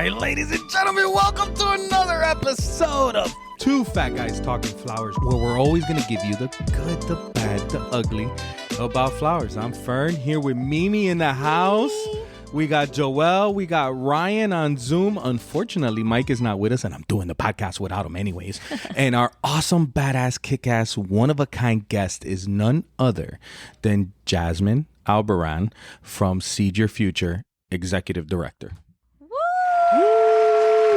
right, ladies and gentlemen, welcome to another episode of Two Fat Guys Talking Flowers, where we're always going to give you the good, the bad, the ugly about flowers. I'm Fern, here with Mimi in the house. We got Joel, we got Ryan on Zoom. Unfortunately, Mike is not with us, and I'm doing the podcast without him anyways. And our awesome, badass, kick-ass, one-of-a-kind guest is none other than Jazmin Albarran from Seed Your Future, Executive Director.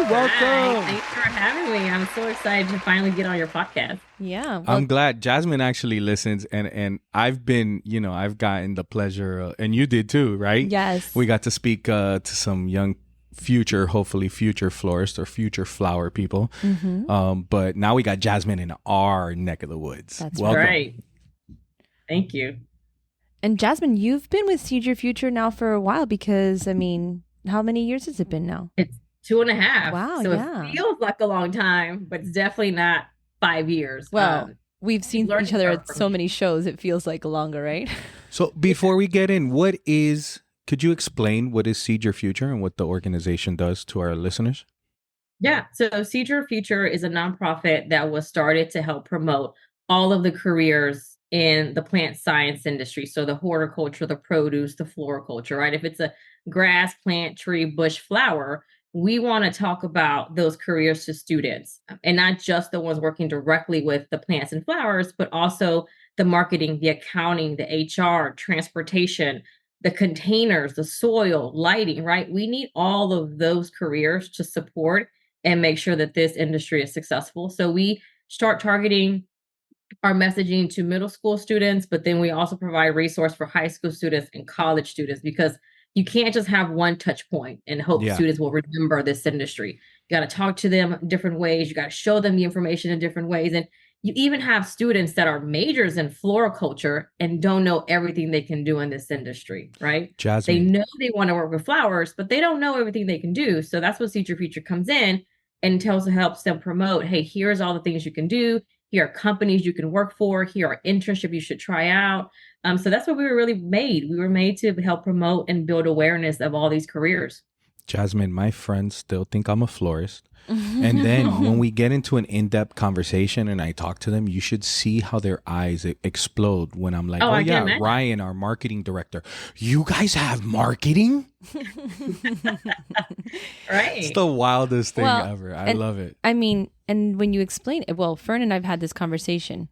Welcome. Hi, thanks for having me. I'm so excited to finally get on your podcast. Yeah. Well, I'm glad Jazmin actually listens, and I've been, I've gotten the pleasure, and you did too, right? Yes. We got to speak to some young hopefully future florist or future flower people. Mm-hmm. But now we got Jazmin in our neck of the woods. That's Welcome. Right. Thank you. And Jazmin, you've been with Seed Your Future now for a while because, I mean, how many years has it been now? It's 2.5. Wow, so yeah. it feels like a long time, but it's definitely not 5 years. Well, we've seen learned each other stuff at from so me. many shows. It feels like longer, right? So before we get in, could you explain what is Seed Your Future and what the organization does to our listeners? Yeah. So Seed Your Future is a nonprofit that was started to help promote all of the careers in the plant science industry. So the horticulture, the produce, the floriculture, right? If it's a grass, plant, tree, bush, flower, we want to talk about those careers to students, and not just the ones working directly with the plants and flowers, but also the marketing, the accounting, the HR, transportation, the containers, the soil, lighting, right? We need all of those careers to support and make sure that this industry is successful. So we start targeting our messaging to middle school students, but then we also provide resource for high school students and college students, because you can't just have one touch point and hope students will remember this industry. You got to talk to them different ways. You got to show them the information in different ways. And you even have students that are majors in floriculture and don't know everything they can do in this industry, right? Jazmin. They know they want to work with flowers, but they don't know everything they can do. So that's what Seed Your Future comes in and helps them promote, hey, here's all the things you can do. Here are companies you can work for. Here are internships you should try out. So that's what we were really made. We were made to help promote and build awareness of all these careers. Jazmin, my friends still think I'm a florist. And then when we get into an in-depth conversation and I talk to them, you should see how their eyes explode when I'm like, oh yeah, Ryan, our marketing director. You guys have marketing? Right. It's the wildest thing ever. I love it. I mean, and when you explain it, well, Fern and I've had this conversation.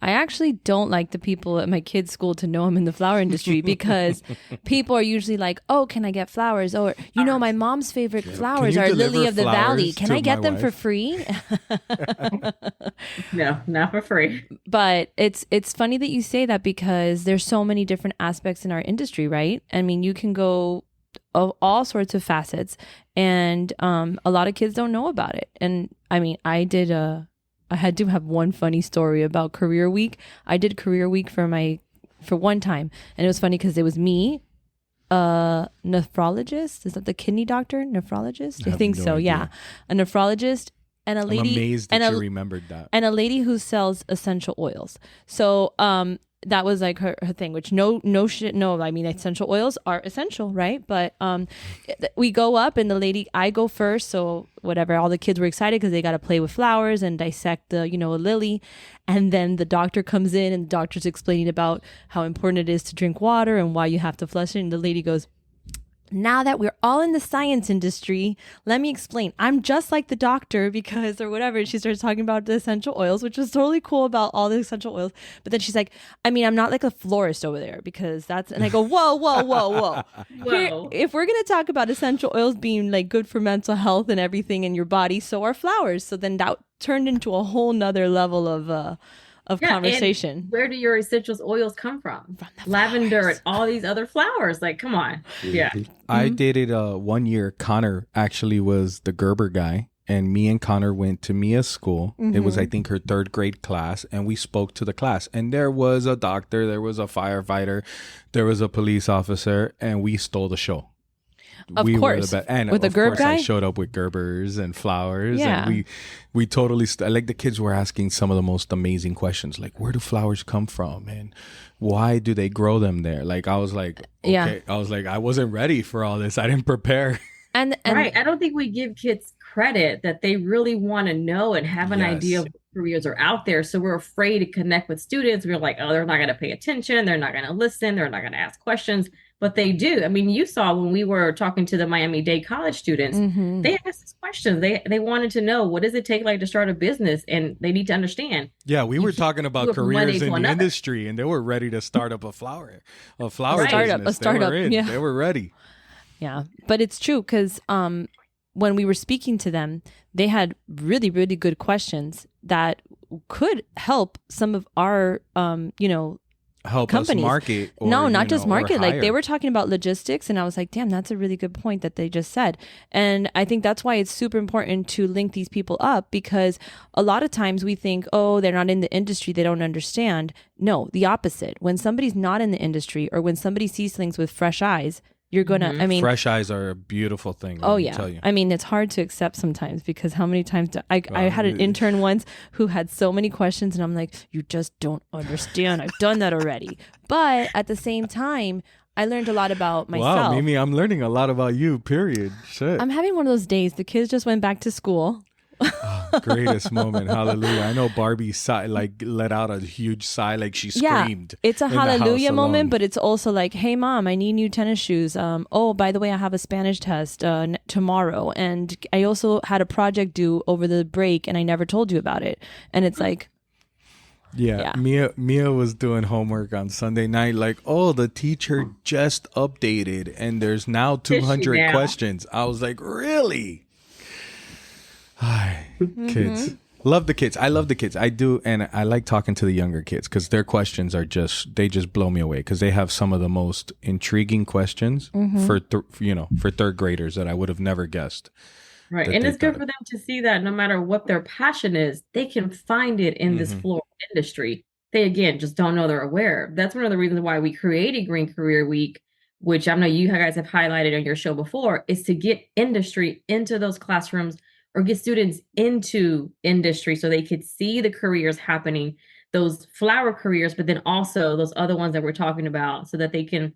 I actually don't like the people at my kids' school to know I'm in the flower industry because people are usually like, oh, can I get flowers? Or, my mom's favorite flowers are lily of the valley. Can I get them for free? No, not for free. But it's funny that you say that because there's so many different aspects in our industry, right? I mean, you can go of all sorts of facets, and a lot of kids don't know about it. And I mean, I had to have one funny story about Career Week. I did Career Week for one time, and it was funny because it was me, a nephrologist. Is that the kidney doctor? Nephrologist? I think so. idea. Yeah, a nephrologist and a lady. I'm amazed that you remembered that. And a lady who sells essential oils. So that was like her thing, which no, I mean, essential oils are essential, right? But we go up and I go first. So whatever, all the kids were excited because they got to play with flowers and dissect a lily. And then the doctor comes in and the doctor's explaining about how important it is to drink water and why you have to flush it. And the lady goes, now that we're all in the science industry, let me explain. I'm just like the doctor because, or whatever. And she starts talking about the essential oils, which was totally cool about all the essential oils. But then she's like, I mean, I'm not like a florist over there because and I go, whoa. Whoa. If we're going to talk about essential oils being like good for mental health and everything in your body, so are flowers. So then that turned into a whole nother level of conversation. And where do your essential oils come from? Lavender and all these other flowers. Like, come on. Yeah. I did it 1 year. Connor actually was the Gerber guy. And me and Connor went to Mia's school. It was, I think, her 3rd grade class. And we spoke to the class. And there was a doctor, there was a firefighter, there was a police officer. And we stole the show. Of course. And with the Gerber guy? I showed up with Gerbers and flowers. Yeah. And we totally, like the kids were asking some of the most amazing questions. Like, where do flowers come from? And why do they grow them there? Like, I was like, okay. Yeah. I was like, I wasn't ready for all this. I didn't prepare. And right. I don't think we give kids credit that they really want to know and have an idea of what careers are out there. So we're afraid to connect with students. We're like, oh, they're not going to pay attention. They're not going to listen. They're not going to ask questions. But they do. I mean, you saw when we were talking to the Miami-Dade college students, they asked us questions. They wanted to know, what does it take like to start a business? And they need to understand. Yeah, we were talking about careers in the industry, and they were ready to start up a flower startup. business. They were ready. Yeah, but it's true because when we were speaking to them, they had really, really good questions that could help some of our, help companies us market. Or, no, not just market. Like hire. they were talking about logistics, and I was like, damn, that's a really good point that they just said. And I think that's why it's super important to link these people up, because a lot of times we think, oh, they're not in the industry, they don't understand. No, the opposite. When somebody's not in the industry, or when somebody sees things with fresh eyes, you're gonna, I mean, fresh eyes are a beautiful thing. Oh yeah. Tell you. I mean, it's hard to accept sometimes, because how many times I had an intern once who had so many questions, and I'm like, you just don't understand. I've done that already. But at the same time, I learned a lot about myself. Wow, Mimi, I'm learning a lot about you, period. Shit. I'm having one of those days. The kids just went back to school. Greatest moment. Hallelujah. I know Barbie let out a huge sigh, like she screamed. It's a hallelujah moment, but it's also like, hey mom, I need new tennis shoes. Oh, by the way, I have a Spanish test tomorrow, and I also had a project due over the break, and I never told you about it. And it's like, yeah. Mia was doing homework on Sunday night, like, oh, the teacher just updated and there's now 200 questions. I was like, really? Kids. Love the kids. I love the kids. I do. And I like talking to the younger kids because their questions are they just blow me away, because they have some of the most intriguing questions for third graders that I would have never guessed. Right. And it's good for them to see that no matter what their passion is, they can find it in this floral industry. They, again, just don't know they're aware. That's one of the reasons why we created Green Career Week, which I know you guys have highlighted on your show before, is to get industry into those classrooms, or get students into industry so they could see the careers happening, those flower careers, but then also those other ones that we're talking about, so that they can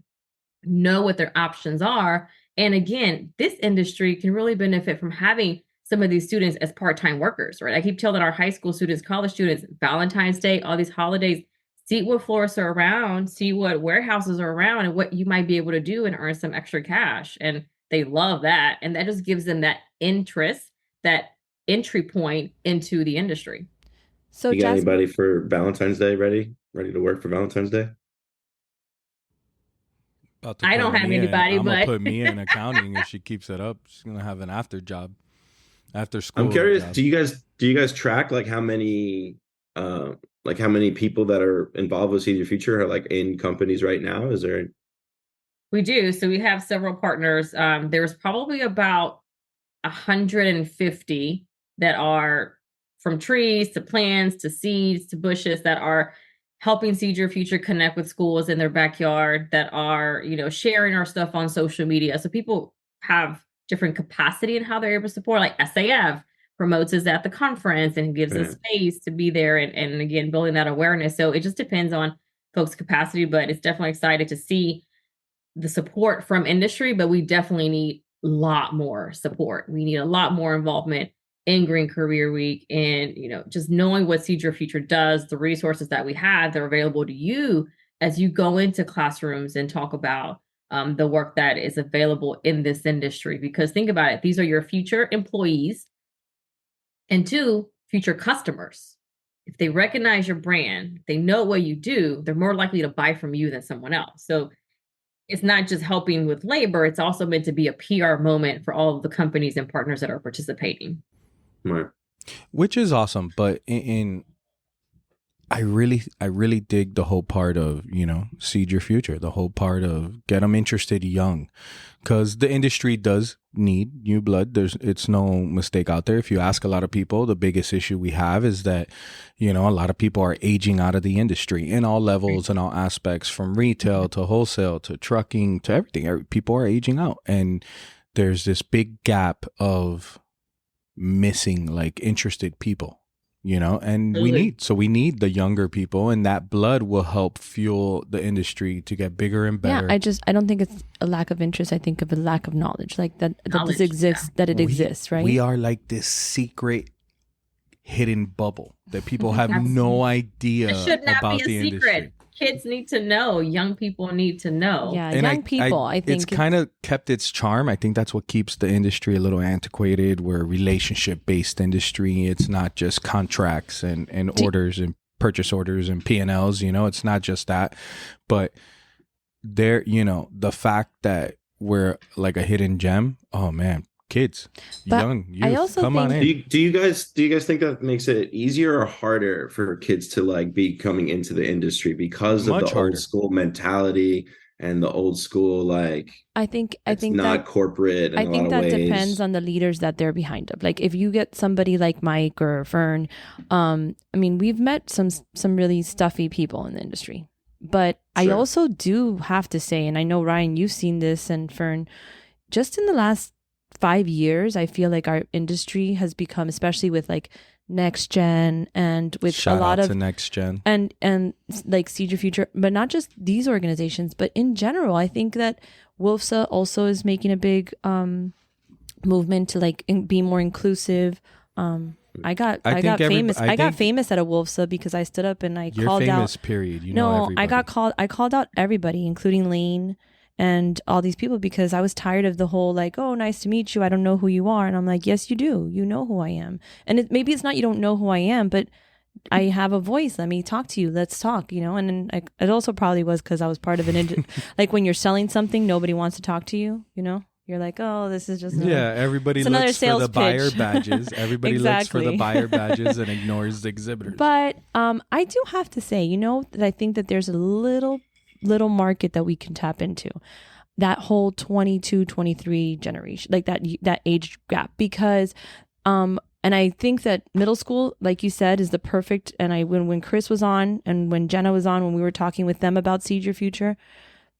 know what their options are. And again, this industry can really benefit from having some of these students as part-time workers, right? I keep telling our high school students, college students, Valentine's Day, all these holidays, see what florists are around, see what warehouses are around, and what you might be able to do and earn some extra cash. And they love that. And that just gives them that interest, that entry point into the industry. So you got anybody for Valentine's Day ready to work for Valentine's Day? I don't have anybody, but I'm gonna put Mia in accounting. If she keeps it up, she's gonna have an after school. I'm curious. Job. Do you guys track like how many people that are involved with See Your Future are like in companies right now? Is there? We do. So we have several partners. There's probably about 150 that are from trees to plants to seeds to bushes that are helping Seed Your Future connect with schools in their backyard, that are, sharing our stuff on social media. So people have different capacity in how they're able to support. Like SAF promotes us at the conference and gives us space to be there, and again, building that awareness. So it just depends on folks' capacity, but it's definitely excited to see the support from industry, but we definitely need a lot more support. We need a lot more involvement in Green Career Week, and just knowing what Seed Your Future does, the resources that we have that are available to you as you go into classrooms and talk about the work that is available in this industry. Because think about it, these are your future employees, and 2, future customers. If they recognize your brand, they know what you do, they're more likely to buy from you than someone else. So it's not just helping with labor, it's also meant to be a PR moment for all of the companies and partners that are participating. Right. Which is awesome, but I really dig the whole part of, Seed Your Future, the whole part of get them interested young, because the industry does need new blood. It's no mistake out there. If you ask a lot of people, the biggest issue we have is that, a lot of people are aging out of the industry in all levels and all aspects, from retail to wholesale to trucking to everything. People are aging out, and there's this big gap of missing like interested people, you know, and Absolutely. we need the younger people, and that blood will help fuel the industry to get bigger and better. Yeah, I don't think it's a lack of interest. I think of a lack of knowledge, like that this Knowledge, exists, that it exists, right? We are like this secret hidden bubble that people have That's- no idea It should not about be a the secret. industry. Kids need to know. Young people need to know. Yeah, And young people, I think it's kind of kept its charm. I think that's what keeps the industry a little antiquated. We're a relationship-based industry. It's not just contracts and orders and purchase orders and P&Ls, you know, it's not just that. But there, you know, the fact that we're like a hidden gem, oh man, kids, But young youth, I also come on think- in. Do you guys think that makes it easier or harder for kids to like be coming into the industry because of Much the harder. old school mentality and the old school like I think it's that not corporate in I a think lot of that ways. depends on the leaders that they're behind of. Like if you get somebody like Mike or Fern, I mean, we've met some really stuffy people in the industry. But I Sure. also do have to say, and I know Ryan, you've seen this, and Fern, just in the last 5 years, I feel like our industry has become, especially with like Next Gen and with Shout a lot out of to Next Gen. and like Seed Your Future, but not just these organizations, but in general, I think that WILFSA also is making a big movement to like be more inclusive. I got famous at a WILFSA because I stood up and I You're called famous, out. period. You know No, everybody. I called out everybody, including Lane and all these people, because I was tired of the whole like, oh, nice to meet you, I don't know who you are. And I'm like, yes, you do. You know who I am. And maybe it's not you don't know who I am, but I have a voice. Let me talk to you. Let's talk, you know? And then it also probably was because I was part of an, like when you're selling something, nobody wants to talk to you, you know? You're like, oh, this is just... Yeah, everybody It's another looks for sales the buyer pitch. badges. Everybody looks for the Exactly. buyer badges and ignores the exhibitors. But I do have to say, you know, that I think that there's a little market that we can tap into. That whole 22, 23 generation, like that age gap, because and I think that middle school, like you said, is the perfect. And when Chris was on and when Jenna was on, when we were talking with them about Seed Your Future,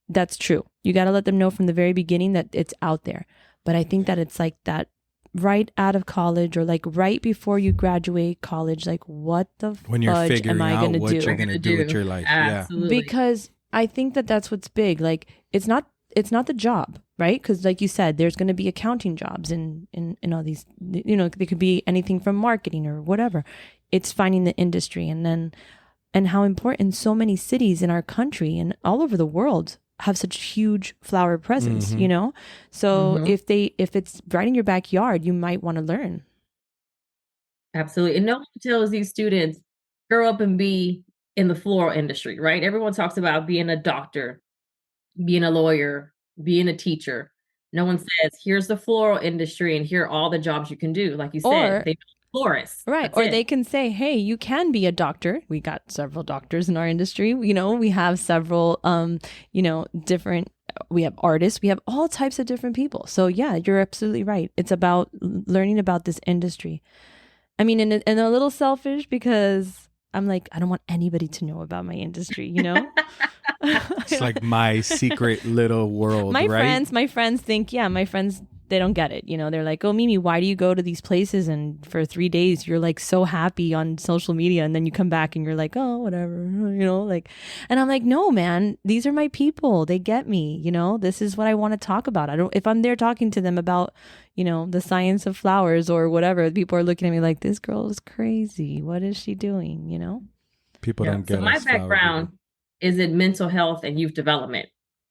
that's true. You got to let them know from the very beginning that it's out there. But I think that it's like that right out of college or like right before you graduate college, like what the when you're fudge figuring am I out going to what do? you're going to do with your life. Absolutely. Because I think that that's what's big. Like it's not the job, right? Because like you said, there's going to be accounting jobs in all these, you know, there could be anything from marketing or whatever. It's finding the industry and how important so many cities in our country and all over the world have such huge flower presence, Mhm. you know? So Mhm. if it's right in your backyard, you might want to learn. Absolutely. And no one tells these students, grow up and be in the floral industry, right? Everyone talks about being a doctor, being a lawyer, being a teacher. No one says, here's the floral industry and here are all the jobs you can do. Like you Or- said, they florists. Right. That's Or it. they can say, hey, you can be a doctor. We got several doctors in our industry. You know, we have several, you know, different, we have artists, we have all types of different people. So yeah, you're absolutely right. It's about learning about this industry. I mean, and a little selfish because I'm like, I don't want anybody to know about my industry, you know? It's like my secret little world, my right? friends think, yeah, my friends, they don't get it. You know, they're like, oh, Mimi, why do you go to these places? And for 3 days, you're like so happy on social media. And then you come back and you're like, oh, whatever, you know, like, and I'm like, no, man, these are my people. They get me, you know, this is what I want to talk about. If I'm there talking to them about, you know, the science of flowers or whatever, people are looking at me like, this girl is crazy. What is she doing? You know? People Yeah. don't get So my us, flower background is in mental health and youth development.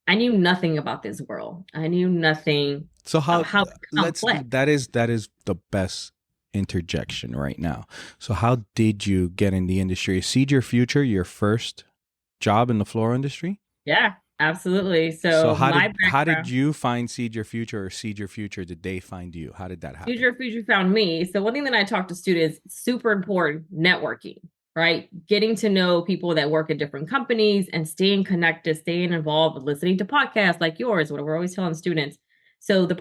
I knew nothing about this world. I knew nothing. So how it's complex. that is the best interjection right now. So how did you get in the industry? Is Seed Your Future your first job in the floral industry? Yeah, absolutely. So how did you find Seed Your Future, or Seed Your Future, did they find you? How did that happen? Future found me. So one thing that I talk to students, super important, networking, right? Getting to know people that work at different companies and staying connected, staying involved, listening to podcasts like yours, what we're always telling students. So the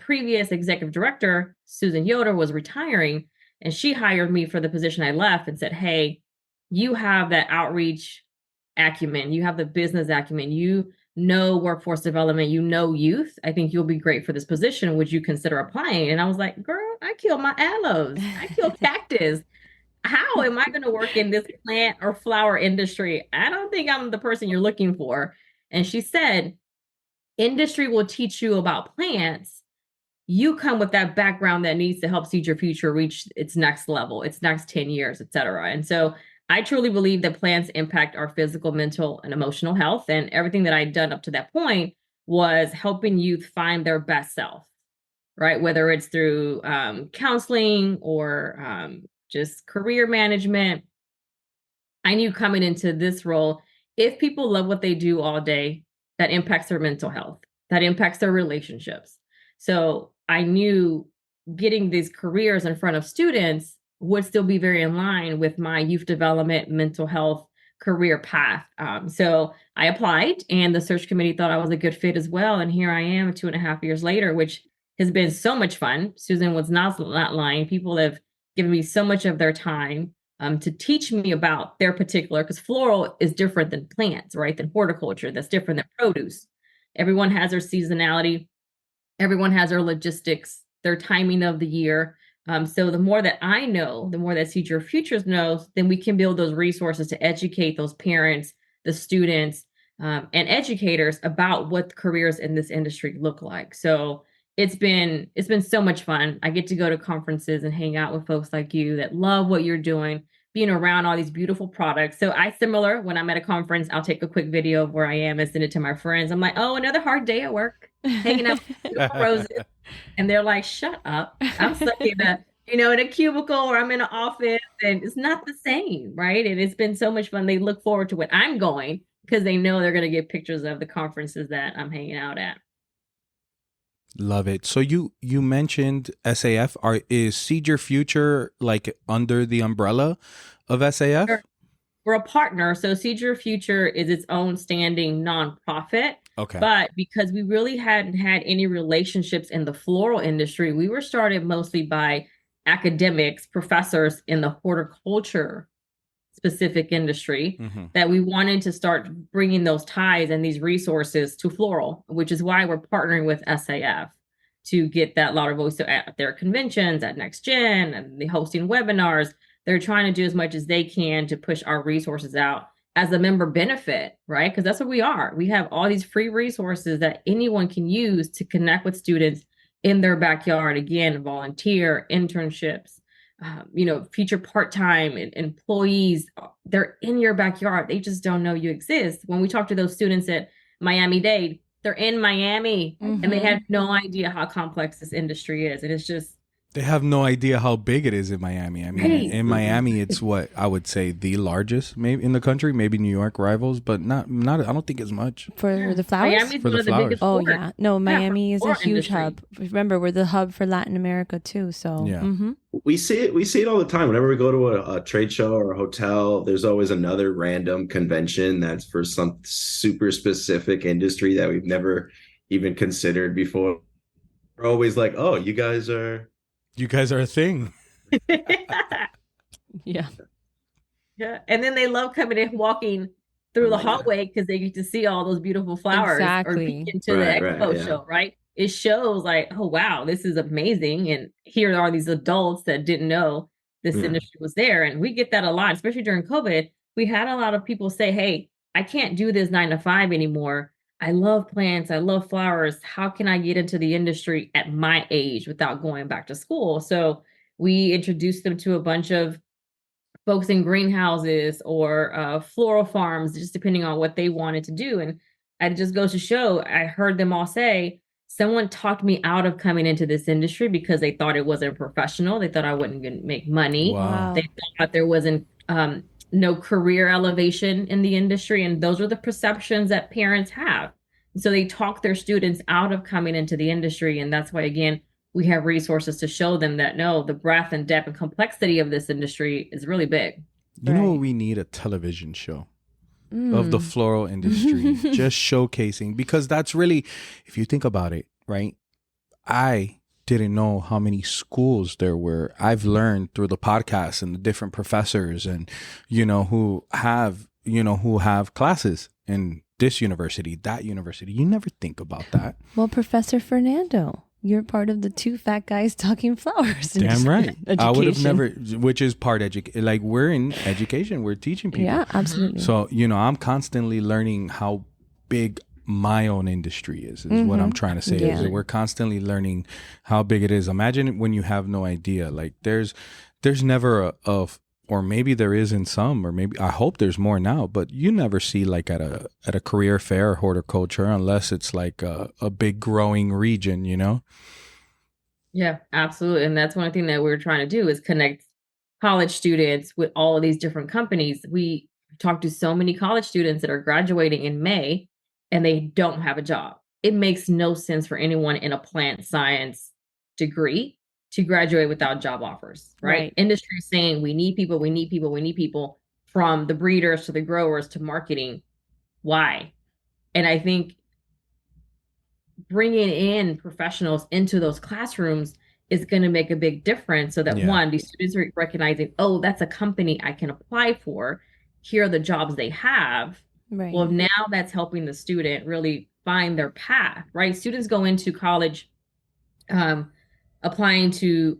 previous executive director, Susan Yoder, was retiring, and she hired me for the position I left and said, hey, you have that outreach acumen, you have the business acumen, you know workforce development, you know youth. I think you'll be great for this position. Would you consider applying? And I was like, girl, I kill my aloes. I kill cactus. how am I going to work in this plant or flower industry? I don't think I'm the person you're looking for. And she said, industry will teach you about plants. You come with that background that needs to help Seed Your Future reach its next level, its next 10 years, et cetera. And so I truly believe that plants impact our physical, mental, and emotional health. And everything that I'd done up to that point was helping youth find their best self, right? Whether it's through counseling or just career management. I knew coming into this role, if people love what they do all day, that impacts their mental health, that impacts their relationships. So I knew getting these careers in front of students would still be very in line with my youth development, mental health career path. So I applied, and the search committee thought I was a good fit as well. And here I am 2.5 years later, which has been so much fun. Susan was not lying. People have given me so much of their time to teach me about their particular, because floral is different than plants, right? Than horticulture, that's different than produce. Everyone has their seasonality. Everyone has their logistics, their timing of the year. So the more that I know, the more that Seed Your Futures knows, then we can build those resources to educate those parents, the students, and educators about what careers in this industry look like. So it's been so much fun. I get to go to conferences and hang out with folks like you that love what you're doing, being around all these beautiful products. So when I'm at a conference, I'll take a quick video of where I am and send it to my friends. I'm like, oh, another hard day at work, hanging out with roses. And they're like, shut up. I'm stuck in a cubicle, or I'm in an office, and it's not the same, right? And it's been so much fun. They look forward to when I'm going because they know they're going to get pictures of the conferences that I'm hanging out at. Love it. So you mentioned SAF. Is Seed Your Future like under the umbrella of SAF? We're a partner. So Seed Your Future is its own standing nonprofit. Okay. But because we really hadn't had any relationships in the floral industry, we were started mostly by academics, professors in the horticulture specific industry, that we wanted to start bringing those ties and these resources to floral, which is why we're partnering with SAF to get that louder voice. So at their conventions, at NextGen, and the hosting webinars, they're trying to do as much as they can to push our resources out as a member benefit, right? Because that's what we are. We have all these free resources that anyone can use to connect with students in their backyard. Again, volunteer, internships, future part-time employees, they're in your backyard. They just don't know you exist. When we talk to those students at Miami-Dade, they're in Miami and they have no idea how complex this industry is. And it's just, they have no idea how big it is in Miami. I mean, in Miami, it's what I would say the largest maybe in the country, maybe New York rivals, but not. I don't think as much for the flowers. Miami's for one the of the flowers. biggest Oh port. yeah, no, Miami is a huge industry. hub. Remember, we're the hub for Latin America too. So Yeah. We see it all the time. Whenever we go to a trade show or a hotel, there's always another random convention that's for some super specific industry that we've never even considered before. We're always like, oh, you guys are a thing. yeah. Yeah. And then they love coming in, walking through the hallway because they get to see all those beautiful flowers or peek into the expo show, right? It shows like, oh, wow, this is amazing. And here are these adults that didn't know this industry was there. And we get that a lot, especially during COVID. We had a lot of people say, hey, I can't do this 9 to 5 anymore. I love plants. I love flowers. How can I get into the industry at my age without going back to school? So we introduced them to a bunch of folks in greenhouses or floral farms, just depending on what they wanted to do. And it just goes to show, I heard them all say, someone talked me out of coming into this industry because they thought it wasn't professional. They thought I wouldn't make money. Wow. They thought there wasn't no career elevation in the industry. And those are the perceptions that parents have. So they talk their students out of coming into the industry. And that's why, again, we have resources to show them that, no, the breadth and depth and complexity of this industry is really big. You know what? We need a television show of the floral industry, just showcasing, because that's really, if you think about it, right? I didn't know how many schools there were. I've learned through the podcast and the different professors and, who have classes in this university, that university. You never think about that. Well, Professor Fernando. You're part of the two fat guys talking flowers. Damn right. I would have Education. never, which is part like we're in education, we're teaching people. Yeah, absolutely. So, I'm constantly learning how big my own industry is what I'm trying to say. Yeah. Is that we're constantly learning how big it is. Imagine when you have no idea. Like there's never or maybe there is in some, or maybe I hope there's more now, but you never see like at a career fair or horticulture unless it's like a big growing region, Yeah, absolutely. And that's one thing that we're trying to do is connect college students with all of these different companies. We talk to so many college students that are graduating in May and they don't have a job. It makes no sense for anyone in a plant science degree to graduate without job offers, right? Industry is saying we need people, we need people, we need people, from the breeders to the growers to marketing. Why? And I think bringing in professionals into those classrooms is going to make a big difference so that one, these students are recognizing, oh, that's a company I can apply for. Here are the jobs they have. Right. Well, now that's helping the student really find their path, right? Students go into college applying to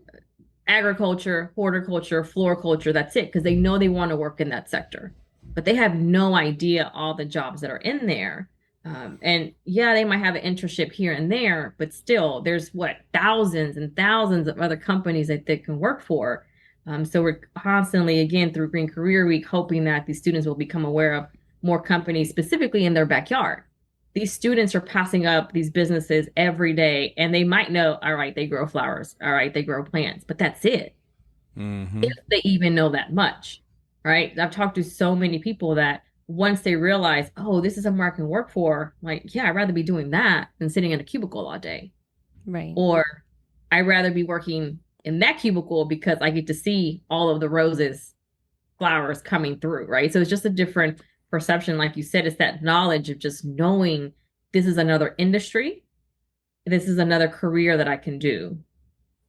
agriculture, horticulture, floriculture. That's it, because they know they want to work in that sector, but they have no idea all the jobs that are in there. And yeah, they might have an internship here and there, but still there's thousands and thousands of other companies that they can work for. So we're constantly, again, through Green Career Week, hoping that these students will become aware of more companies specifically in their backyard. These students are passing up these businesses every day, and they might know, all right, they grow flowers. All right, they grow plants, but that's it. If they even know that much, right? I've talked to so many people that once they realize, oh, this is a market I can work for, like, yeah, I'd rather be doing that than sitting in a cubicle all day. Right. Or I'd rather be working in that cubicle because I get to see all of the roses, flowers coming through, right? So it's just a different perception. Like you said, it's that knowledge of just knowing this is another industry. This is another career that I can do.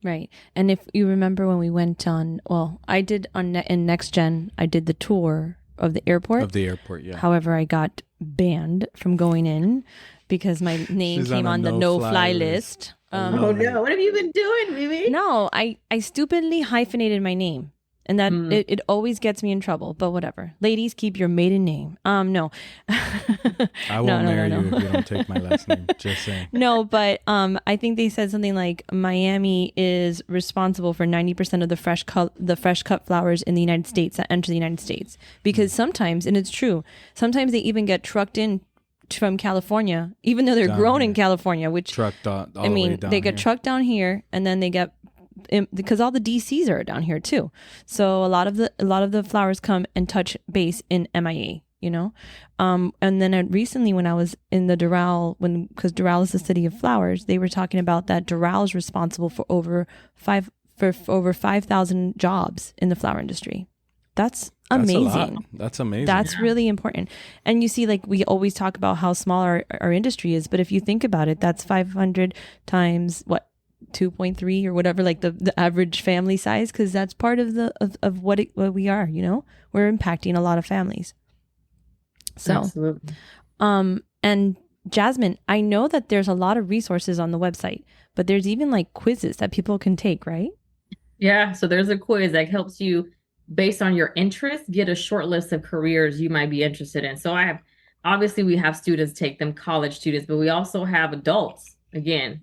Right. And if you remember when we went on, I did in Next Gen, I did the tour of the airport. Yeah. However, I got banned from going in because my name came on the no-fly list. Oh no! What have you been doing, Mimi? No, I stupidly hyphenated my name. And that it always gets me in trouble, but whatever. Ladies, keep your maiden name. No. I won't marry you if you don't take my last name. Just saying. No, but I think they said something like Miami is responsible for 90% of the fresh cut flowers in the United States that enter the United States. Because sometimes, and it's true, sometimes they even get trucked in from California, even though they're grown in California, which trucked all the way down they get trucked down here, and then they get, because all the DCs are down here too. So a lot of the flowers come and touch base in MIA, and then recently when I was in the Doral, because Doral is the city of flowers, they were talking about that Doral is responsible for over 5,000 jobs in the flower industry. That's amazing. That's amazing. That's really important. And you see, like, we always talk about how small our industry is, but if you think about it, that's 500 times 2.3 or whatever, like the average family size, because that's part of what we are, we're impacting a lot of families. So absolutely. And Jazmin, I know that there's a lot of resources on the website, but there's even like quizzes that people can take, right? Yeah, so there's a quiz that helps you, based on your interest, get a short list of careers you might be interested in. So obviously we have students take them, college students, but we also have adults. Again,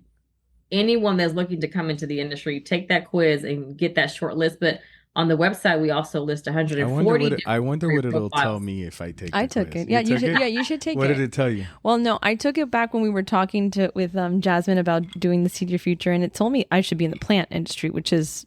anyone that's looking to come into the industry, take that quiz and get that short list. But on the website, we also list 140. I wonder what it'll tell me if I take. I took it. Yeah, you should. Yeah, you should take it. What did it tell you? Well, no, I took it back when we were talking with Jazmin about doing the Seed Your Future, and it told me I should be in the plant industry, which is,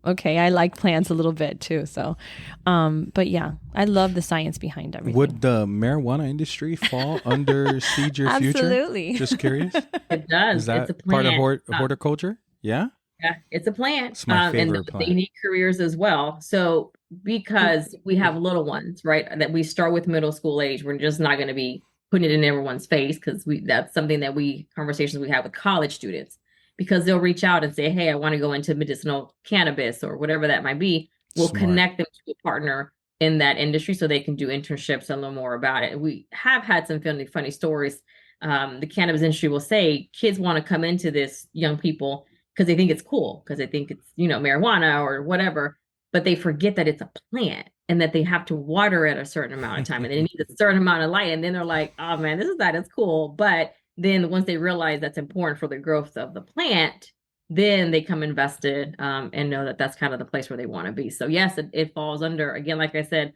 okay, I like plants a little bit too. So, but yeah, I love the science behind everything. Would the marijuana industry fall under Seed Your Future? Absolutely. Just curious. It does. Is that it's a plant. part of horticulture? Yeah. Yeah, it's a plant. It's my favorite and plant. They need careers as well. So because we have little ones, right, that we start with middle school age, we're just not going to be putting it in everyone's face, because that's something that conversations we have with college students, because they'll reach out and say, hey, I want to go into medicinal cannabis or whatever that might be. We'll connect them to a partner in that industry so they can do internships and learn more about it. We have had some funny stories. the cannabis industry will say kids want to come into this, young people, because they think it's cool, because they think it's, marijuana or whatever, but they forget that it's a plant and that they have to water it a certain amount of time and they need a certain amount of light. And then they're like, oh man, this is not as cool. But then once they realize that's important for the growth of the plant, then they come invested and know that that's kind of the place where they want to be. So yes, it falls under, again, like I said,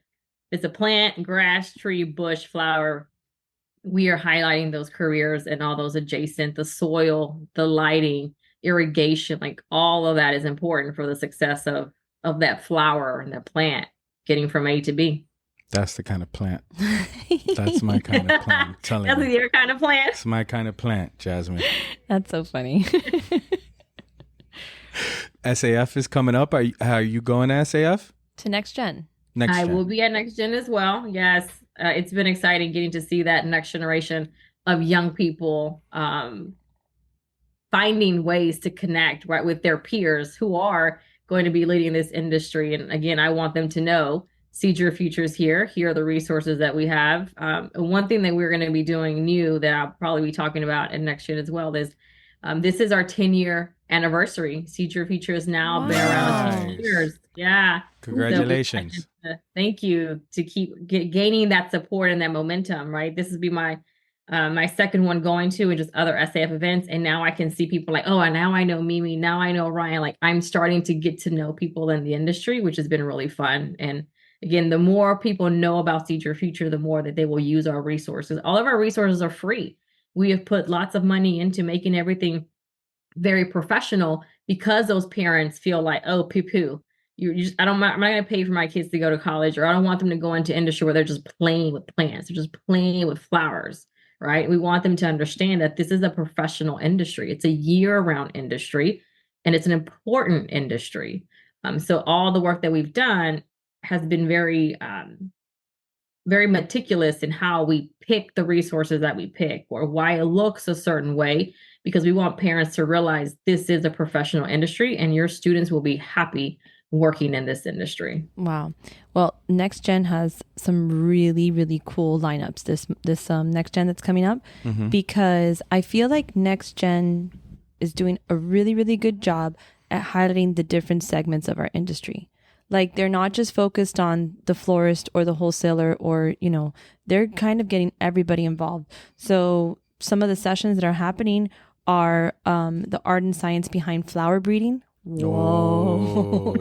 it's a plant, grass, tree, bush, flower. We are highlighting those careers and all those adjacent, the soil, the lighting, irrigation, like all of that is important for the success of that flower and that plant getting from A to B. That's the kind of plant. That's my kind of plant. I'm telling That's you. your kind of plant. It's my kind of plant, Jazmin. That's so funny. SAF is coming up. Are you going to SAF? To Next Gen. I will be at Next Gen as well. Yes. It's been exciting getting to see that next generation of young people finding ways to connect right with their peers who are going to be leading this industry. And again, I want them to know Seed Your Future is here. Here are the resources that we have. One thing that we're going to be doing new that I'll probably be talking about in Next Gen as well is this is our 10-year anniversary. Seed Your Future has now been around 10 years. Yeah. Congratulations. So thank you to keep gaining that support and that momentum, right? This would be my second one going to and just other SAF events. And now I can see people like, oh, and now I know Mimi. Now I know Ryan. Like I'm starting to get to know people in the industry, which has been really fun. And again, the more people know about Seed Your Future, the more that they will use our resources. All of our resources are free. We have put lots of money into making everything very professional because those parents feel like, oh, poo-poo. I'm not going to pay for my kids to go to college, or I don't want them to go into industry where they're just playing with plants. They're just playing with flowers, right? We want them to understand that this is a professional industry. It's a year-round industry, and it's an important industry. So all the work that we've done has been very, very meticulous in how we pick the resources that we pick or why it looks a certain way, because we want parents to realize this is a professional industry and your students will be happy working in this industry. Wow. Well, Next Gen has some really, really cool lineups this Next Gen that's coming up, because I feel like Next Gen is doing a really, really good job at highlighting the different segments of our industry. Like they're not just focused on the florist or the wholesaler or, they're kind of getting everybody involved. So some of the sessions that are happening are the art and science behind flower breeding. Whoa.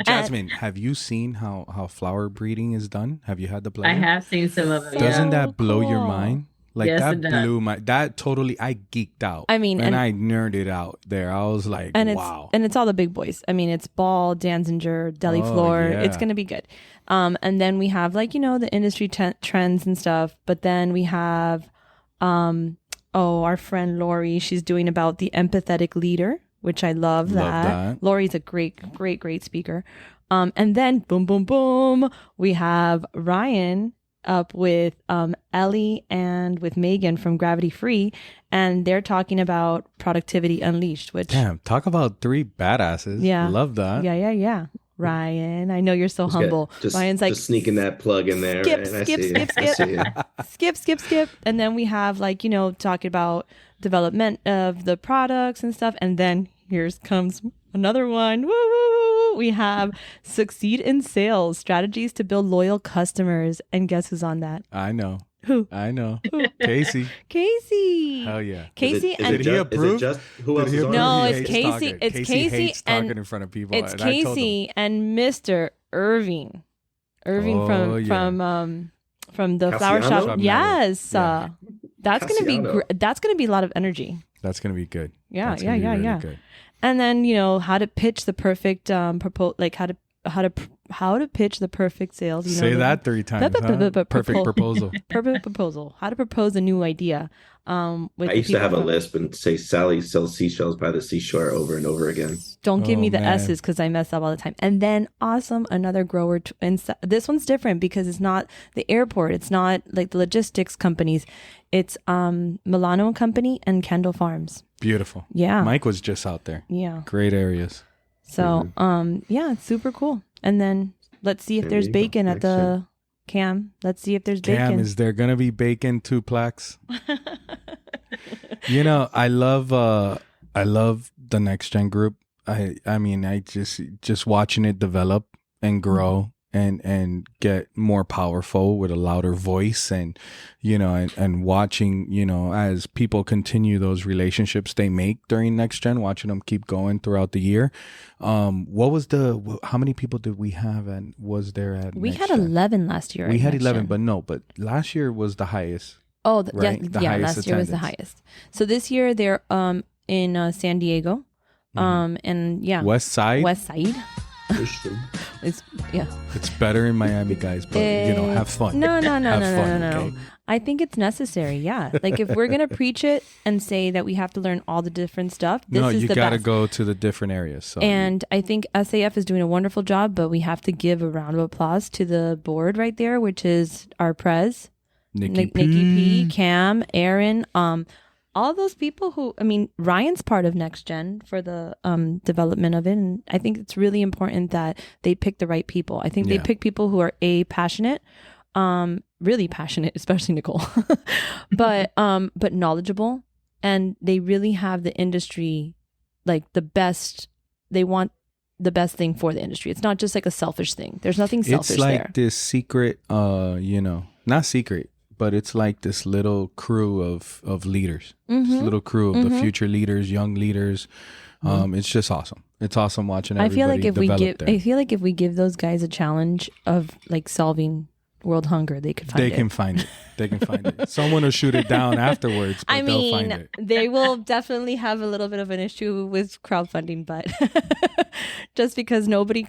Jazmin, have you seen how flower breeding is done? Have you had the pleasure? I have seen some of it. Doesn't that blow your mind? Like Yes, that it does. blew that totally, I geeked out. I mean, and I nerded out there. I was like, wow. It's all the big boys. I mean, it's Ball, Danzinger, Deli Floor. Yeah. It's going to be good. And then we have the industry trends and stuff. But then we have, our friend Lori, she's doing about the empathetic leader, which I love that. Lori's a great speaker. And then boom, boom, boom, we have Ryan up with Ellie and with Megan from Gravity Free, and they're talking about productivity unleashed, which talk about three badasses. Yeah, love that. Yeah. Ryan, I know you're so humble. Ryan's like just sneaking that plug in there. Skip. And then we have talking about development of the products and stuff. And then here comes another one. Woo, woo, woo. We have succeed in sales, strategies to build loyal customers. And guess who's on that? I know. Who? I know. Casey. Hell yeah. Casey Did he approve? Who else is on No, it? it's Casey. It's Casey hates talking and in front of people. it's and I told Casey him. and Mr. Irving. Irving from the flower Cassiano? shop. Yes. Yeah. That's going to be Cassiano. that's going to be a lot of energy. That's going to be good. Yeah. That's gonna be really good. And then, how to pitch the perfect how to pitch the perfect sales. Say that 3 times. Perfect proposal. Perfect proposal. How to propose a new idea. I used to have a lisp and say Sally sells seashells by the seashore over and over again. Don't give me the man. S's because I mess up all the time. And then another grower. And this one's different because it's not the airport. It's not like the logistics companies. It's Milano and Company and Kendall Farms. Beautiful. Yeah. Mike was just out there. Yeah. Great areas. So, it's super cool. And then let's see if there's bacon at the Cam, let's see if there's Cam, bacon. is there gonna be bacon tuplex? You know, I love the Next Gen group. I mean, I just watching it develop and grow and get more powerful with a louder voice, and you know, and watching, you know, as people continue those relationships they make during Next Gen, watching them keep going throughout the year. What was how many people did we have, and was there at We Next had Gen? 11 last year. We at had Next 11, Gen. but last year was the highest. Oh, right? The yeah. highest Last year was the attendance. highest. So this year they're in San Diego, and yeah, West Side. West Side. It's It's better in Miami, guys, but you know, have fun. No. Have fun, okay? I think it's necessary. Yeah, like if we're gonna preach it and say that we have to learn all the different stuff, this No, is you the got to best. go to the different areas. So And I think SAF is doing a wonderful job, but we have to give a round of applause to the board right there, which is our Prez, Nikki P, Cam, Aaron, all those people who, I mean, Ryan's part of Next Gen for the development of it. And I think it's really important that they pick the right people. I think they pick people who are passionate, really passionate, especially Nicole, but knowledgeable. And they really have the industry, like the best, they want the best thing for the industry. It's not just like a selfish thing. There's nothing selfish it's like there. this secret, you know, not secret, but it's like this little crew of leaders, this little crew of the future leaders, young leaders. It's just awesome. It's awesome watching everybody I feel like if we give those guys a challenge of like solving world hunger, they could find it. They can find it. They can find it. Someone will shoot it down afterwards, but they'll find it. They will definitely have a little bit of an issue with crowdfunding, but just because nobody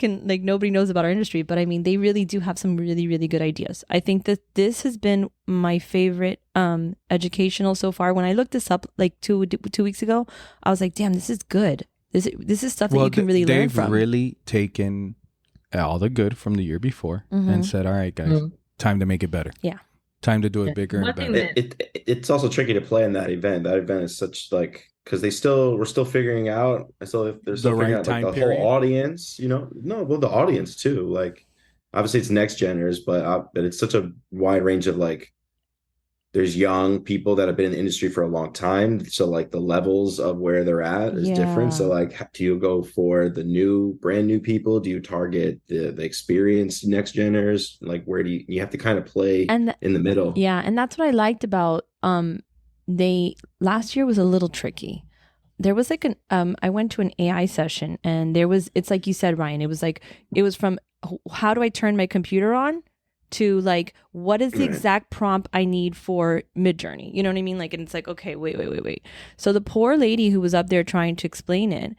knows about our industry. But I mean, they really do have some really, really good ideas. I think that this has been my favorite educational so far. When I looked this up like two weeks ago, I was like, damn, this is good. This is stuff that you can really learn from. They've really taken all the good from the year before and said, all right, guys, time to make it better. Yeah. Time to do it bigger and better. It's also tricky to play in that event. That event is such like, because we're still figuring out. They're still figuring out like the whole audience. You know, the audience too. Like, obviously it's next geners, but it's such a wide range of like. There's young people that have been in the industry for a long time, so like the levels of where they're at is different. So like, do you go for the brand new people? Do you target the experienced next geners? Like, where do you have to kind of play in the middle? Yeah, and that's what I liked about last year was a little tricky. There was like I went to an AI session, and it's like you said, Ryan, it was from how do I turn my computer on to like what is the exact prompt I need for Midjourney, you know what I mean? Like, and it's like, okay, wait. So the poor lady who was up there trying to explain it,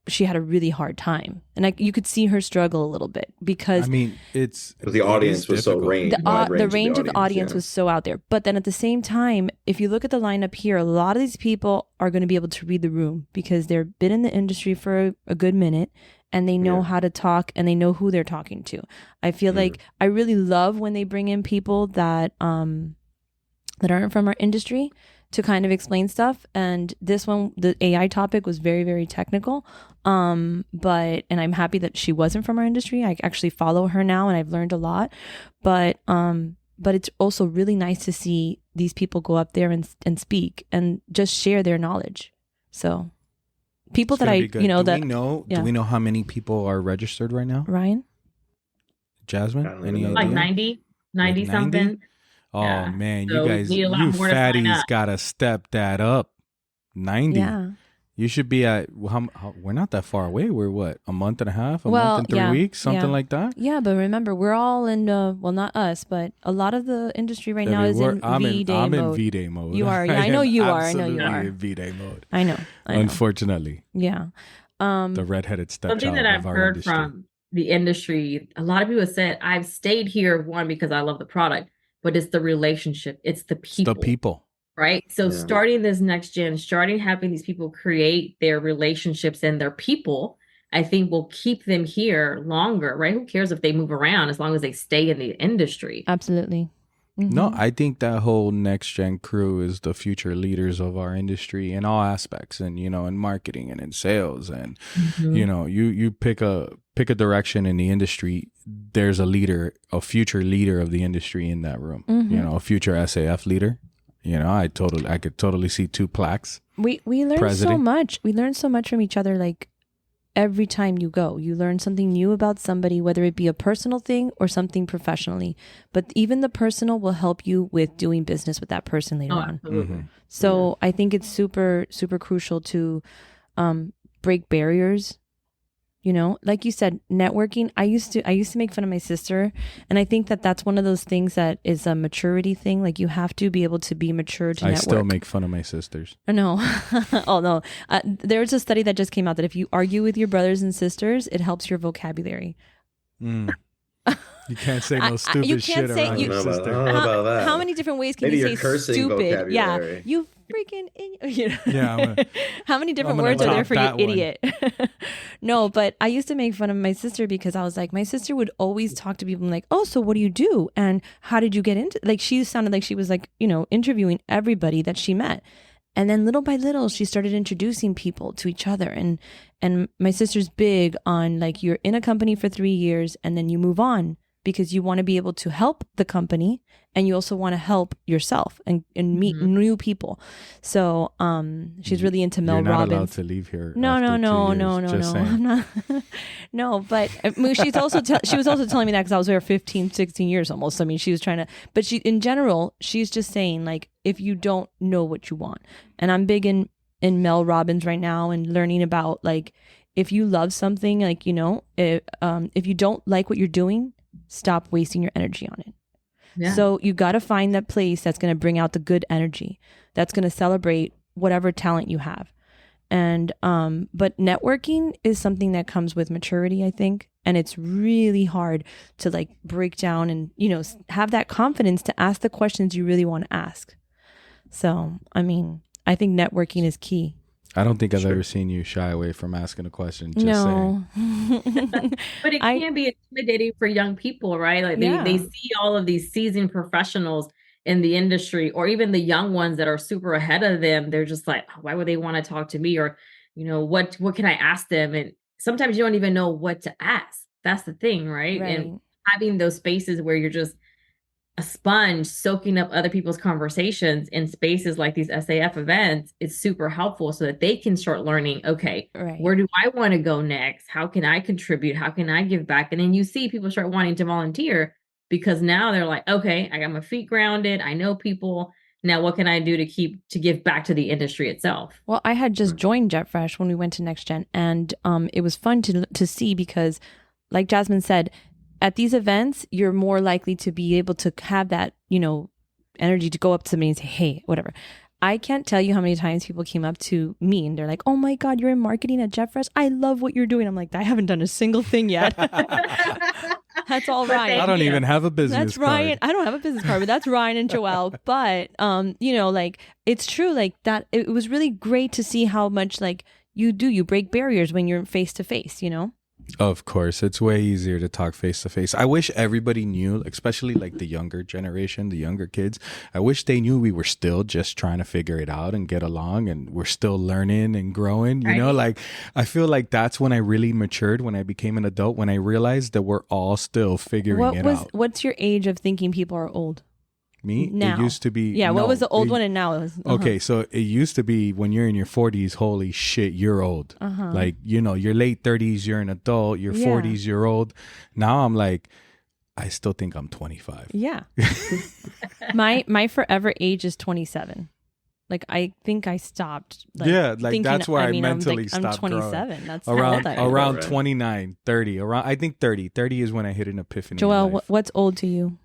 she had a really hard time, and like you could see her struggle a little bit because I mean, the audience was so range. The range of the audience was so out there. But then at the same time, if you look at the lineup here, a lot of these people are going to be able to read the room because they've been in the industry for a good minute. And they know how to talk, and they know who they're talking to. I feel like I really love when they bring in people that aren't from our industry to kind of explain stuff. And this one, the AI topic was very, very technical. And I'm happy that she wasn't from our industry. I actually follow her now, and I've learned a lot. But it's also really nice to see these people go up there and speak and just share their knowledge. So. People that do we know how many people are registered right now? Ryan? Jazmin? Any idea? Like 90 something. Oh man, So you guys, need a lot you more to sign fatties up. gotta step that up. 90. Yeah. You should be at, we're not that far away. We're what, a month and a half, month and 3 weeks, something like that? Yeah, but remember, we're all in, well, not us, but a a lot of the industry right now is in V-Day mode. I'm in V-Day mode. You are. Yeah, I know you are. Absolutely in V-Day mode. I know. Unfortunately. Yeah. The redheaded stepchild Something that I've of our heard industry. from the industry, a lot of people have said, I've stayed here, one, because I love the product, but it's the relationship. It's the people. The people. Right. So starting this next gen, having these people create their relationships and their people, I think will keep them here longer. Right. Who cares if they move around as long as they stay in the industry? Absolutely. Mm-hmm. No, I think that whole next gen crew is the future leaders of our industry in all aspects, and in marketing and in sales, and you pick pick a direction in the industry, there's a future leader of the industry in that room. A future SAF leader. I could totally see 2 plaques. We learn so much. We learn so much from each other. Like every time you go, you learn something new about somebody, whether it be a personal thing or something professionally. But even the personal will help you with doing business with that person later on. Absolutely. So I think it's super, super crucial to break barriers. Like you said, networking. I used to make fun of my sister, and I think that that's one of those things that is a maturity thing. Like you have to be able to be mature to network. I still make fun of my sisters. No, oh no. There's a study that just came out that if you argue with your brothers and sisters, it helps your vocabulary. You can't say no stupid shit around your sister. I don't know about that. How many different ways can Maybe you you're say cursing stupid? Yeah, vocabulary. you freaking idiot. Yeah. How many different words are there for you, idiot? No, but I used to make fun of my sister because I was like, my sister would always talk to people like, oh, so what do you do? And how did you get into, like, she sounded like she was like, interviewing everybody that she met. And then little by little, she started introducing people to each other. And my sister's big on like, you're in a company for 3 years and then you move on, because you want to be able to help the company and you also want to help yourself and meet new people. So she's really into Mel You're not Robbins. allowed to leave here. No. I'm not. No, but she's also she was also telling me that because I was there 15, 16 years almost. I mean, she was trying to, but in general, she's just saying like, if you don't know what you want, and I'm big in Mel Robbins right now and learning about like, if you love something, like, if you don't like what you're doing, stop wasting your energy on it. Yeah. So you got to find that place that's going to bring out the good energy, that's going to celebrate whatever talent you have. And but networking is something that comes with maturity, I think, and it's really hard to like break down and have that confidence to ask the questions you really want to ask. So I mean, I think networking is key. I don't think I've ever seen you shy away from asking a question. Just saying. But it can be intimidating for young people, right? Like they see all of these seasoned professionals in the industry, or even the young ones that are super ahead of them. They're just like, why would they want to talk to me? Or, what can I ask them? And sometimes you don't even know what to ask. That's the thing, right? And having those spaces where you're just a sponge soaking up other people's conversations in spaces like these SAF events, it's super helpful so that they can start learning, okay, where do I want to go next? How can I contribute? How can I give back? And then you see people start wanting to volunteer because now they're like, okay, I got my feet grounded. I know people. Now what can I do to give back to the industry itself? Well, I had just joined JetFresh when we went to NextGen, and it was fun to see because, like Jazmin said, at these events, you're more likely to be able to have that, energy to go up to somebody and say, hey, whatever. I can't tell you how many times people came up to me and they're like, oh my God, you're in marketing at JetFresh. I love what you're doing. I'm like, I haven't done a single thing yet. That's all Ryan. I don't even have a business That's Ryan. I don't have a business card, but that's Ryan and Joelle. But, like, it's true. Like that, it was really great to see how much like you break barriers when you're face to face, Of course, it's way easier to talk face to face. I wish everybody knew, especially like the younger generation, the younger kids. I wish they knew we were still just trying to figure it out and get along, and we're still learning and growing. Like I feel like that's when I really matured, when I became an adult, when I realized that we're all still figuring it out. What's your age of thinking people are old? Me? Now. It used to be. Yeah, what was the old one and now it was? Okay, so it used to be when you're in your 40s, holy shit, you're old. Like, your late 30s, you're an adult, your 40s, you're old. Now I'm like, I still think I'm 25. Yeah. my forever age is 27. Like, I think I stopped. Like, thinking, that's where I mentally I'm stopped 27. growing. That's around 29, 30. I think 30. 30 is when I hit an epiphany. Joelle, what's old to you?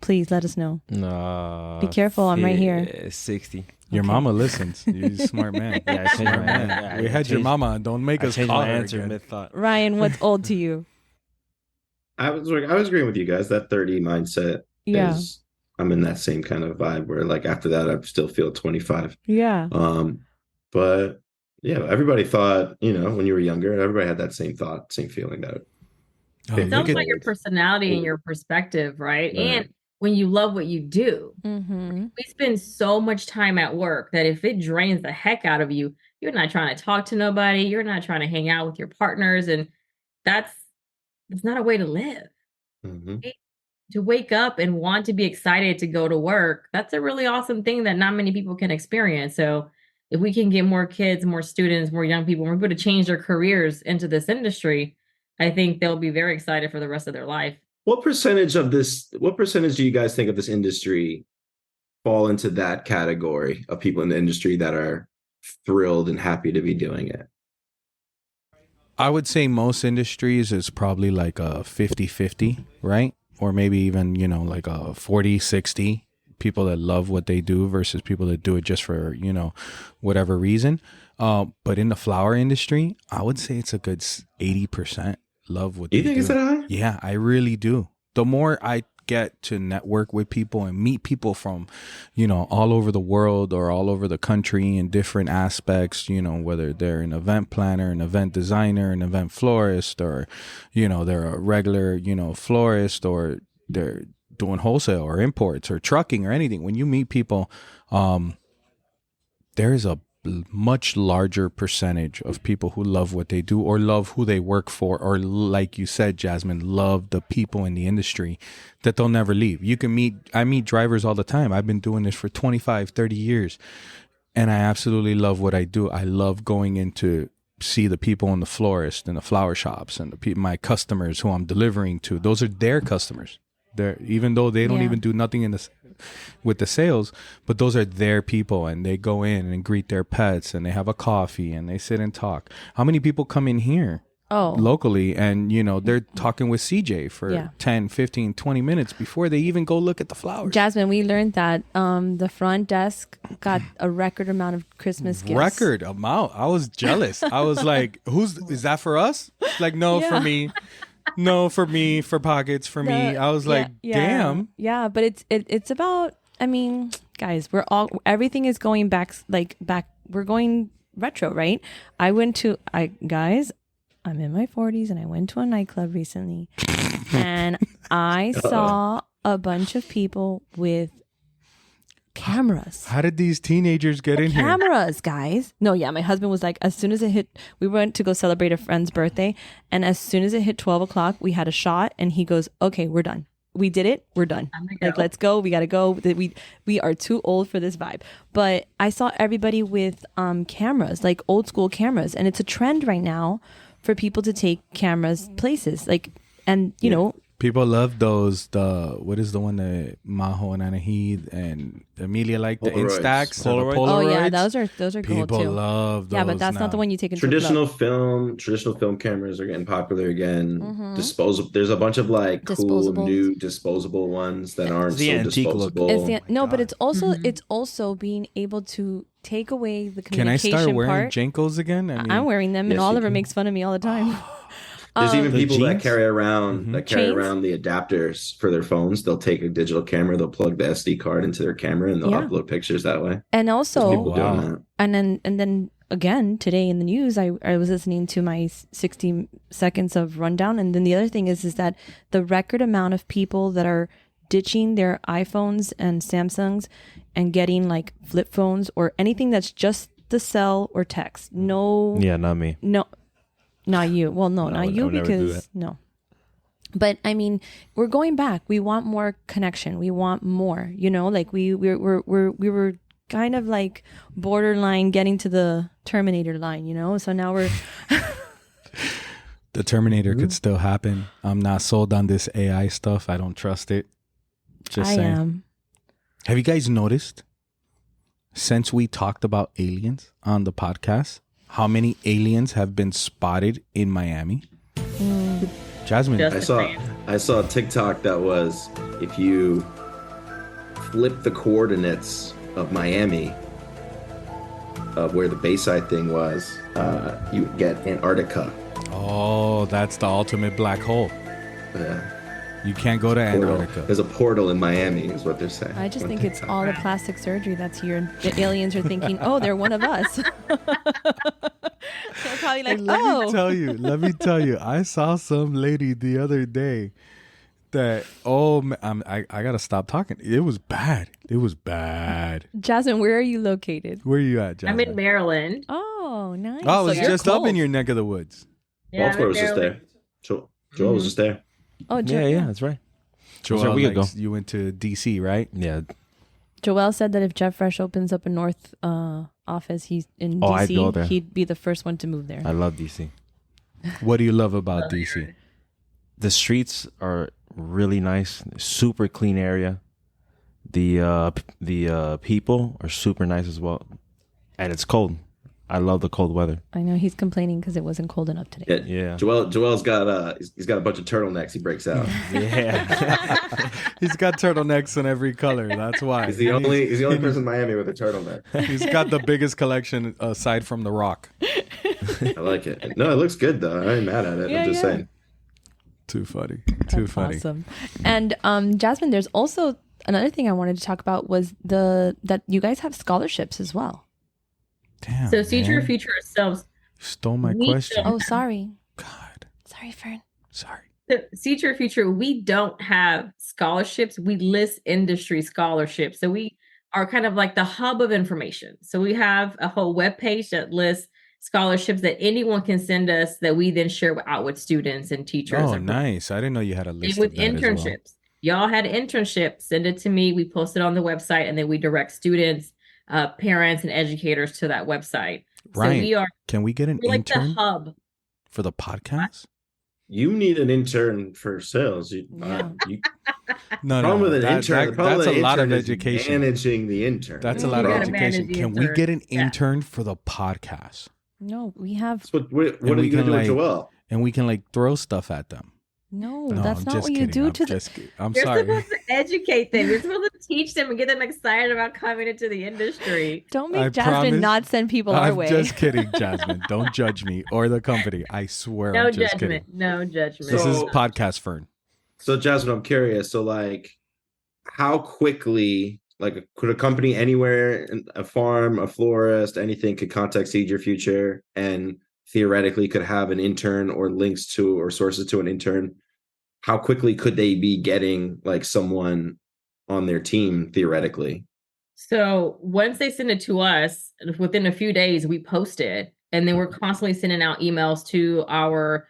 Please let us know. Be careful. I'm right here. 60. Your mama listens. You're a smart man. Yeah, smart man. Yeah, we had your mama. Don't make us call my her answer again. mid-thought. Ryan, what's old to you? I was agreeing with you guys. That 30 mindset is, I'm in that same kind of vibe where like after that I still feel 25. Yeah. But yeah, everybody thought, when you were younger, everybody had that same thought, same feeling that it sounds like your personality and your perspective, right? And when you love what you do, we spend so much time at work that if it drains the heck out of you, you're not trying to talk to nobody. You're not trying to hang out with your partners. And that's it's not a way to live. Mm-hmm. To wake up and want to be excited to go to work, that's a really awesome thing that not many people can experience. So if we can get more kids, more students, more young people, more people to change their careers into this industry, I think they'll be very excited for the rest of their life. What percentage do you guys think of this industry fall into that category of people in the industry that are thrilled and happy to be doing it? I would say most industries is probably like a 50-50, right? Or maybe even, like a 40-60 people that love what they do versus people that do it just for, whatever reason. But in the flower industry, I would say it's a good 80% love what they do. You think it's that high? Yeah, I really do. The more I get to network with people and meet people from, all over the world or all over the country in different aspects, whether they're an event planner, an event designer, an event florist, or, they're a regular, florist, or they're doing wholesale or imports or trucking or anything. When you meet people, there's a much larger percentage of people who love what they do or love who they work for, or like you said, Jazmin, love the people in the industry that they'll never leave. I meet drivers all the time. I've been doing this for 25, 30 years, and I absolutely love what I do. I love going in to see the people in the florist and the flower shops and my customers who I'm delivering to. Those are their customers. Even though they don't even do nothing with the sales, but those are their people, and they go in and greet their pets, and they have a coffee, and they sit and talk. How many people come in here locally and, they're talking with CJ for 10, 15, 20 minutes before they even go look at the flowers? Jazmin, we learned that the front desk got a record amount of Christmas gifts. Record amount? I was jealous. I was like, is that for us? Like, no, for me. No, for me, for pockets, for me. I was like, damn. Yeah, but it's about, guys, everything is going back, we're going retro, right? I'm in my 40s and I went to a nightclub recently and I saw a bunch of people with cameras. How did these teenagers get in here? Cameras, guys. No, yeah, my husband was like, as soon as it hit, we went to go celebrate a friend's birthday, and as soon as it hit 12 o'clock, we had a shot, and he goes, okay, we're done. We did it. We're done. Like, let's go. We got to go. We are too old for this vibe. But I saw everybody with cameras, like old school cameras, and it's a trend right now for people to take cameras places. People love those. What is the one that Majo and Anahid and Amelia like? The Instax, Polaroids. Oh yeah, those are cool too. People love those. Yeah, but that's not the one you take into traditional film cameras are getting popular again. Mm-hmm. Disposable. There's a bunch of cool new disposable ones that aren't so disposable. But it's also being able to take away the communication. Can I start wearing part. Jenkos again? I'm wearing them, and Oliver makes fun of me all the time. There's even people that carry around the adapters for their phones. They'll take a digital camera, they'll plug the SD card into their camera, and they'll upload pictures that way. And also, people doing that. And then again today in the news, I was listening to my 60 seconds of rundown, and then the other thing is that the record amount of people that are ditching their iPhones and Samsungs and getting like flip phones or anything that's just the cell or text. No. Yeah, not me. No. Not you. Well, no, not you because no. But we're going back. We want more connection. We want more. Like we were kind of like borderline getting to the Terminator line. So now we're. The Terminator could still happen. I'm not sold on this AI stuff. I don't trust it. Just saying. I am. Have you guys noticed since we talked about aliens on the podcast? How many aliens have been spotted in Miami? Jazmin. I saw a TikTok that was, if you flip the coordinates of Miami, of where the Bayside thing was, you would get Antarctica. Oh, that's the ultimate black hole. Yeah. You can't go to Antarctica. There's a portal in Miami, is what they're saying. I just think it's all the plastic surgery that's here. The aliens are thinking, oh, they're one of us. They're probably like, Let me tell you, I saw some lady the other day that, I got to stop talking. It was bad. Jazmin, where are you located? Where are you at, Jazmin? I'm in Maryland. Oh, nice. Oh, it's just up in your neck of the woods. Yeah, Baltimore was just there. So Joel was just there. Oh, Yeah, that's right. Joel, we could go. you went to DC, right? Yeah. Joel said that if Jeff Fresh opens up a North office, he's in DC. I'd go there. He'd be the first one to move there. I love DC. What do you love about DC? The streets are really nice. Super clean area. The people are super nice as well, and it's cold. I love the cold weather. I know he's complaining because it wasn't cold enough today. Yeah. Joel's got he's got a bunch of turtlenecks he breaks out. Yeah. He's got turtlenecks in every color. That's why. He's the only person in Miami with a turtleneck. He's got the biggest collection aside from The Rock. I like it. No, it looks good though. I ain't mad at it. I'm just saying. Too funny. That's awesome. And Jazmin, there's also another thing I wanted to talk about was that you guys have scholarships as well. Damn. So Seed Your Future ourselves. Stole my question. Oh, sorry. God. Sorry, Fern. Sorry. So Seed Your Future, we don't have scholarships. We list industry scholarships. So we are kind of like the hub of information. So we have a whole webpage that lists scholarships that anyone can send us that we then share out with students and teachers. Oh, nice. I didn't know you had a list with of that internships. as well. Y'all had internships. Send it to me. We post it on the website, and then we direct students, parents, and educators to that website. Ryan, can we get an like intern the hub for the podcast? You need an intern for sales. No, problem with an intern. That's a lot of education. Managing the intern. That's a lot of education. Can we get an intern for the podcast? No, we have. So what are you going to do with Joel? And we can throw stuff at them. No, that's not what you do to them. I'm You're sorry. supposed to educate them. You're supposed to teach them and get them excited about coming into the industry. Don't make Jazmin not send people our way. I'm just kidding, Jazmin. Don't judge me or the company. I swear. No I'm just judgment. Kidding. No judgment. This is podcast Fern. So Jazmin, I'm curious. So how quickly, could a company anywhere, a farm, a florist, anything could contact Seed Your Future and theoretically could have an intern or links to or sources to an intern? How quickly could they be getting someone on their team theoretically? So once they send it to us, within a few days, we post it. And then we're constantly sending out emails to our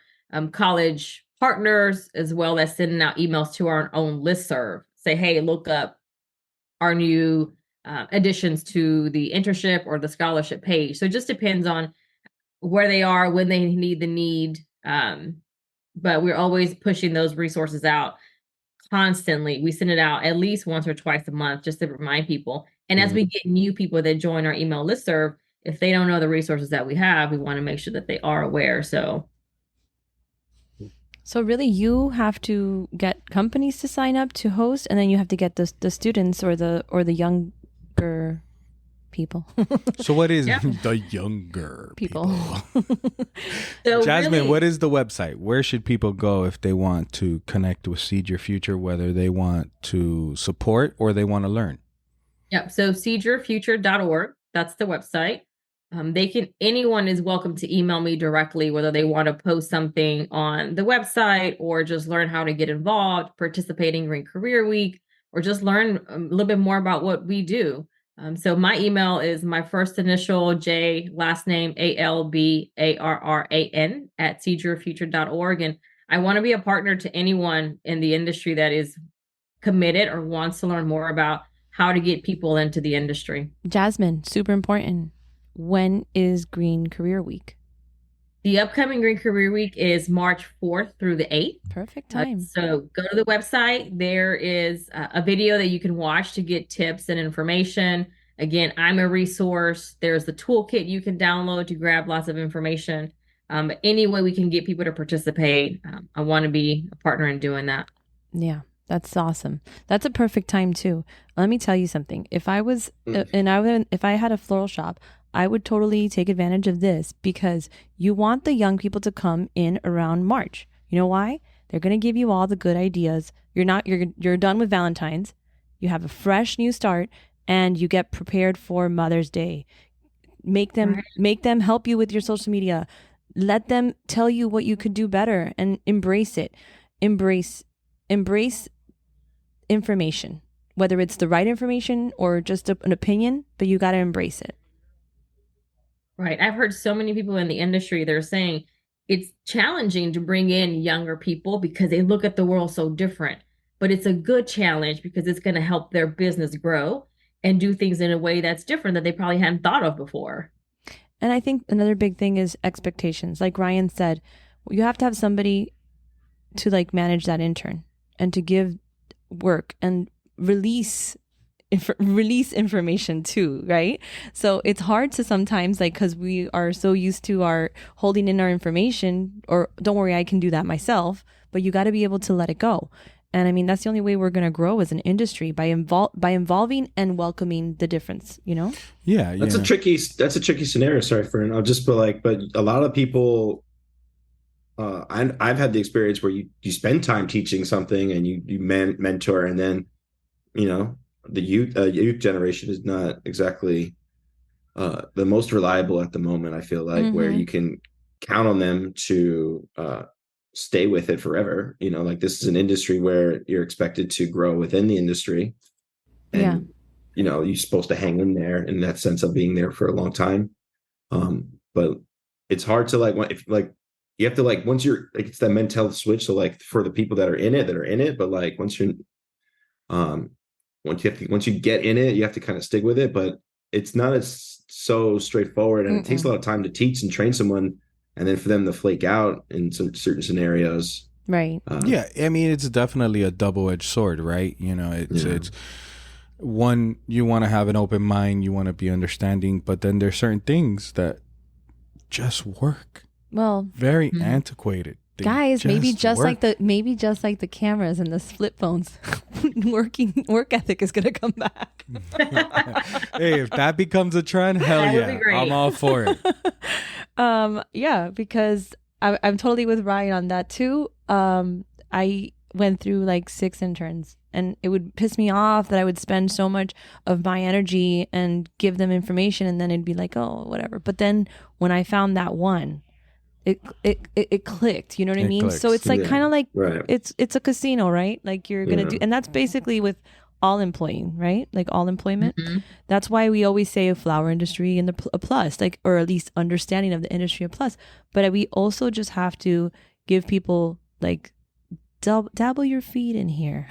college partners, as well as sending out emails to our own listserv. Say, hey, look up our new additions to the internship or the scholarship page. So it just depends on where they are, when they need the need. But we're always pushing those resources out constantly. We send it out at least once or twice a month just to remind people. And as we get new people that join our email listserv, if they don't know the resources that we have, we want to make sure that they are aware. So really, you have to get companies to sign up to host, and then you have to get the students or the younger people. So what is the younger people? So Jazmin, really, what is the website? Where should people go if they want to connect with Seed Your Future, whether they want to support or they want to learn? Yep. So seedyourfuture.org. That's the website. Anyone is welcome to email me directly, whether they want to post something on the website or just learn how to get involved, participate in Green Career Week, or just learn a little bit more about what we do. So my email is my first initial J, last name ALBARRAN at seedyourfuture.org. And I want to be a partner to anyone in the industry that is committed or wants to learn more about how to get people into the industry. Jazmin, super important. When is Green Career Week? The upcoming Green Career Week is March 4th through the 8th. Perfect time. So go to the website. There is a video that you can watch to get tips and information. Again, I'm a resource. There's the toolkit you can download to grab lots of information. Any way we can get people to participate, I want to be a partner in doing that. Yeah, that's awesome. That's a perfect time too. Let me tell you something. If I was, if I had a floral shop, I would totally take advantage of this because you want the young people to come in around March. You know why? They're going to give you all the good ideas. You're done with Valentine's. You have a fresh new start and you get prepared for Mother's Day. Make them help you with your social media. Let them tell you what you could do better and embrace it. Embrace information, whether it's the right information or just an opinion, but you got to embrace it. Right. I've heard so many people in the industry, they're saying, it's challenging to bring in younger people because they look at the world so different. But it's a good challenge because it's going to help their business grow and do things in a way that's different that they probably hadn't thought of before. And I think another big thing is expectations. Like Ryan said, you have to have somebody to like manage that intern and to give work and release information too, right? So it's hard to sometimes, like, because we are so used to our holding in our information, or don't worry, I can do that myself, but you got to be able to let it go. And I mean, that's the only way we're going to grow as an industry, by involving and welcoming the difference, you know? Yeah. That's a tricky scenario. Sorry, Fern. I'll just but a lot of people, I've had the experience where you spend time teaching something and you mentor, and then, you know, the youth generation is not exactly the most reliable at the moment. I feel like where you can count on them to stay with it forever. You know, like this is an industry where you're expected to grow within the industry, and you know, you're supposed to hang in there in that sense of being there for a long time. But it's hard to you have to once you're it's that mental switch. So like for the people that are in it, but like once you get in it, you have to kind of stick with it. But it's not as so straightforward, and it takes a lot of time to teach and train someone, and then for them to flake out in some certain scenarios. Right. Yeah. I mean, it's definitely a double-edged sword, right? You know, it's one, you want to have an open mind, you want to be understanding, but then there's certain things that just work. Well, very antiquated. They guys, maybe just work. like the cameras and the flip phones, work ethic is gonna come back. Hey, if that becomes a trend, hell yeah, I'm all for it. Yeah, because I'm totally with Ryan on that too. I went through like 6 interns, and it would piss me off that I would spend so much of my energy and give them information, and then it'd be like, oh, whatever. But then when I found that one, it clicked, you know what I mean? Clicks. So it's like kind of like Right. it's a casino, right? Like you're gonna do, and that's basically with all employing, right? Like all employment. That's why we always say a flower industry and a plus, like, or at least understanding of the industry a plus. But we also just have to give people like dabble your feet in here,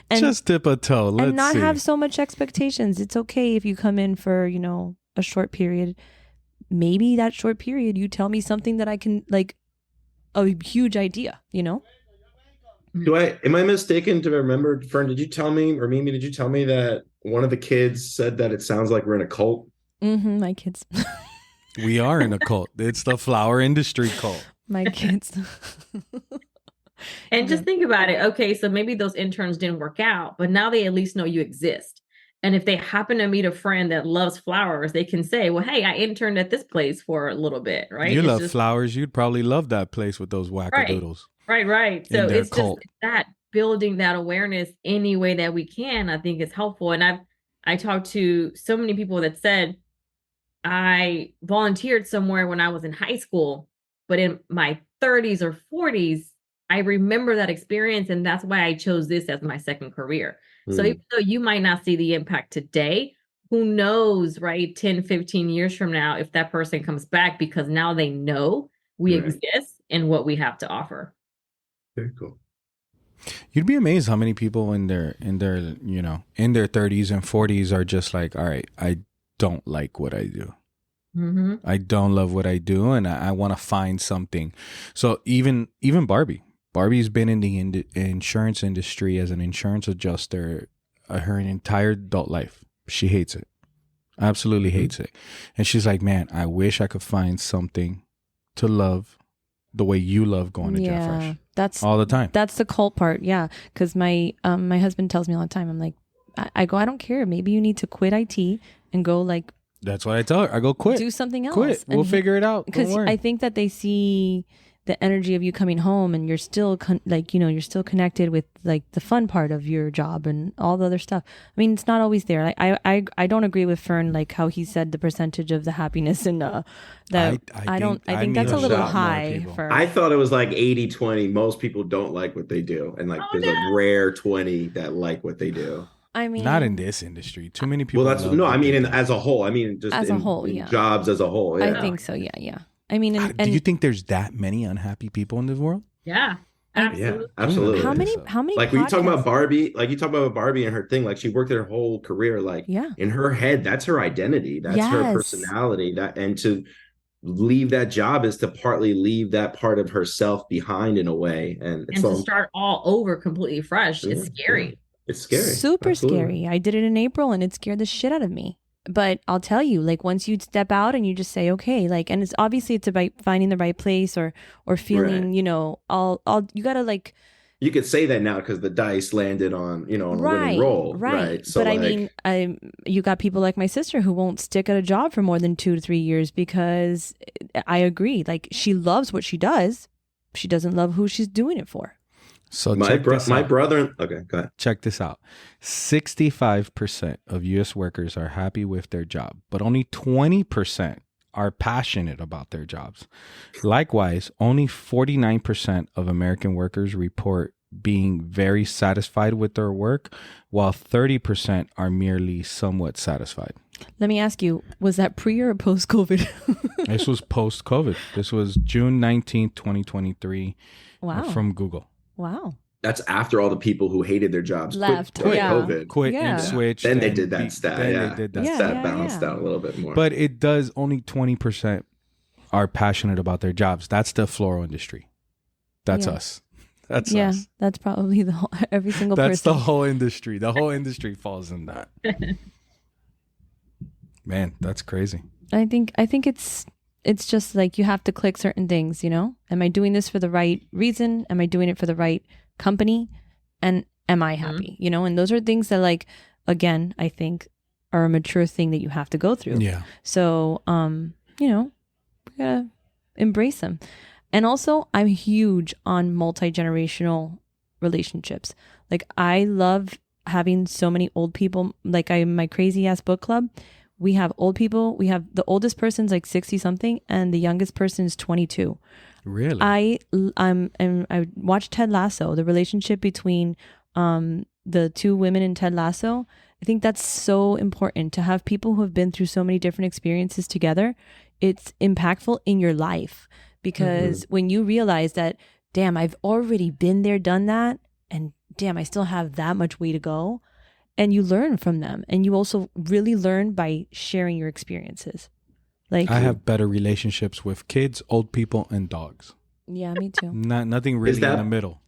and just dip a toe. Let's and not see. have so much expectations. It's okay if you come in for, you know, a short period. Maybe that short period you tell me something that I can, like, a huge idea, you know? Am I mistaken to remember, Fern, did you tell me, or Mimi, did you tell me that one of the kids said that it sounds like we're in a cult? My kids. We are in a cult. It's the flower industry cult. My kids. And just think about it. Okay, so maybe those interns didn't work out, but now they at least know you exist. And if they happen to meet a friend that loves flowers, they can say, well, hey, I interned at this place for a little bit, right? You It's love just, flowers. You'd probably love that place with those wackadoodles. Right. So in their it's cult. just that building that awareness any way that we can, I think is helpful. And I talked to so many people that said, I volunteered somewhere when I was in high school, but in my 30s or 40s, I remember that experience. And that's why I chose this as my second career. So even though you might not see the impact today, who knows, right? 10, 15 years from now, if that person comes back, because now they know we exist and what we have to offer. Very cool. You'd be amazed how many people in their 30s and 40s are just like, all right, I don't like what I do. I don't love what I do, and I want to find something. So even Barbie's been in the insurance industry as an insurance adjuster her entire adult life. She hates it. Absolutely hates it. And she's like, man, I wish I could find something to love the way you love going to Jet Fresh. That's all the time. That's the cult part. Yeah. Because my husband tells me all the time, I'm like, I go, I don't care. Maybe you need to quit IT and go like. That's what I tell her. I go, quit. Do something else. Quit. We'll figure it out. Because I think that they see the energy of you coming home, and you're still you're still connected with like the fun part of your job and all the other stuff. I mean, it's not always there. Like, I don't agree with Fern, like how he said the percentage of the happiness and that I think that's a little high for. I thought it was like 80-20. Most people don't like what they do, and like there's a rare 20 that like what they do. I mean, not in this industry. Too many people. Well, that's no. I mean, as a whole. I mean, just as a whole, in jobs as a whole. Yeah. I think so. Yeah. I mean, Do you think there's that many unhappy people in this world? Yeah, absolutely. Yeah, absolutely. how many Like when you talk about podcasts- Barbie, and her thing, like she worked her whole career, like Yeah. in her head, that's her identity, that's her Yes. personality. And to leave that job is to partly leave that part of herself behind in a way. And it's And to start all over completely fresh, it's scary. It's scary. Super Absolutely. scary. I did it in April and it scared the shit out of me. But I'll tell you, like once you step out and you just say, okay, like, and it's obviously it's about finding the right place or feeling, Right. you know, all you gotta like. You could say that now because the dice landed on, on a Right, winning roll. right. So But I like, mean, you got people like my sister who won't stick at a job for more than 2 to 3 years because I agree. Like she loves what she does. She doesn't love who she's doing it for. So my brother. Okay, go ahead. Check this out. 65% of U.S. workers are happy with their job, but only 20% are passionate about their jobs. Likewise, only 49% of American workers report being very satisfied with their work, while 30% are merely somewhat satisfied. Let me ask you, was that pre or post COVID? This was post-COVID. This was June 19th, 2023 Wow. from Google. Wow. That's after all the people who hated their jobs Left, quit yeah. COVID. Quit Yeah. and switched. Then they and did that stat. Then Yeah, they did that Yeah, stat. that balanced out a little bit more. But it does, only 20% are passionate about their jobs. That's the floral industry. That's Yeah. us. That's Yeah, us. that's probably the whole, every single That's person. the whole industry. The whole industry falls in that. Man, that's crazy. I think it's just like you have to click certain things, you know? Am I doing this for the right reason? Am I doing it for the right company? And am I happy? You know, and those are things that like again, I think are a mature thing that you have to go through. Yeah. So, you know, we gotta embrace them. And also, I'm huge on multi-generational relationships. Like, I love having so many old people. Like, my crazy ass book club. We have old people. We have the oldest person's like 60 something, and the youngest person is 22. Really? I watched Ted Lasso, the relationship between the two women in Ted Lasso. I think that's so important to have people who have been through so many different experiences together. It's impactful in your life because when you realize that, damn, I've already been there, done that, and damn, I still have that much way to go. And you learn from them. And you also really learn by sharing your experiences. Like I have better relationships with kids, old people, and dogs. Yeah, me too. Nothing really in the middle.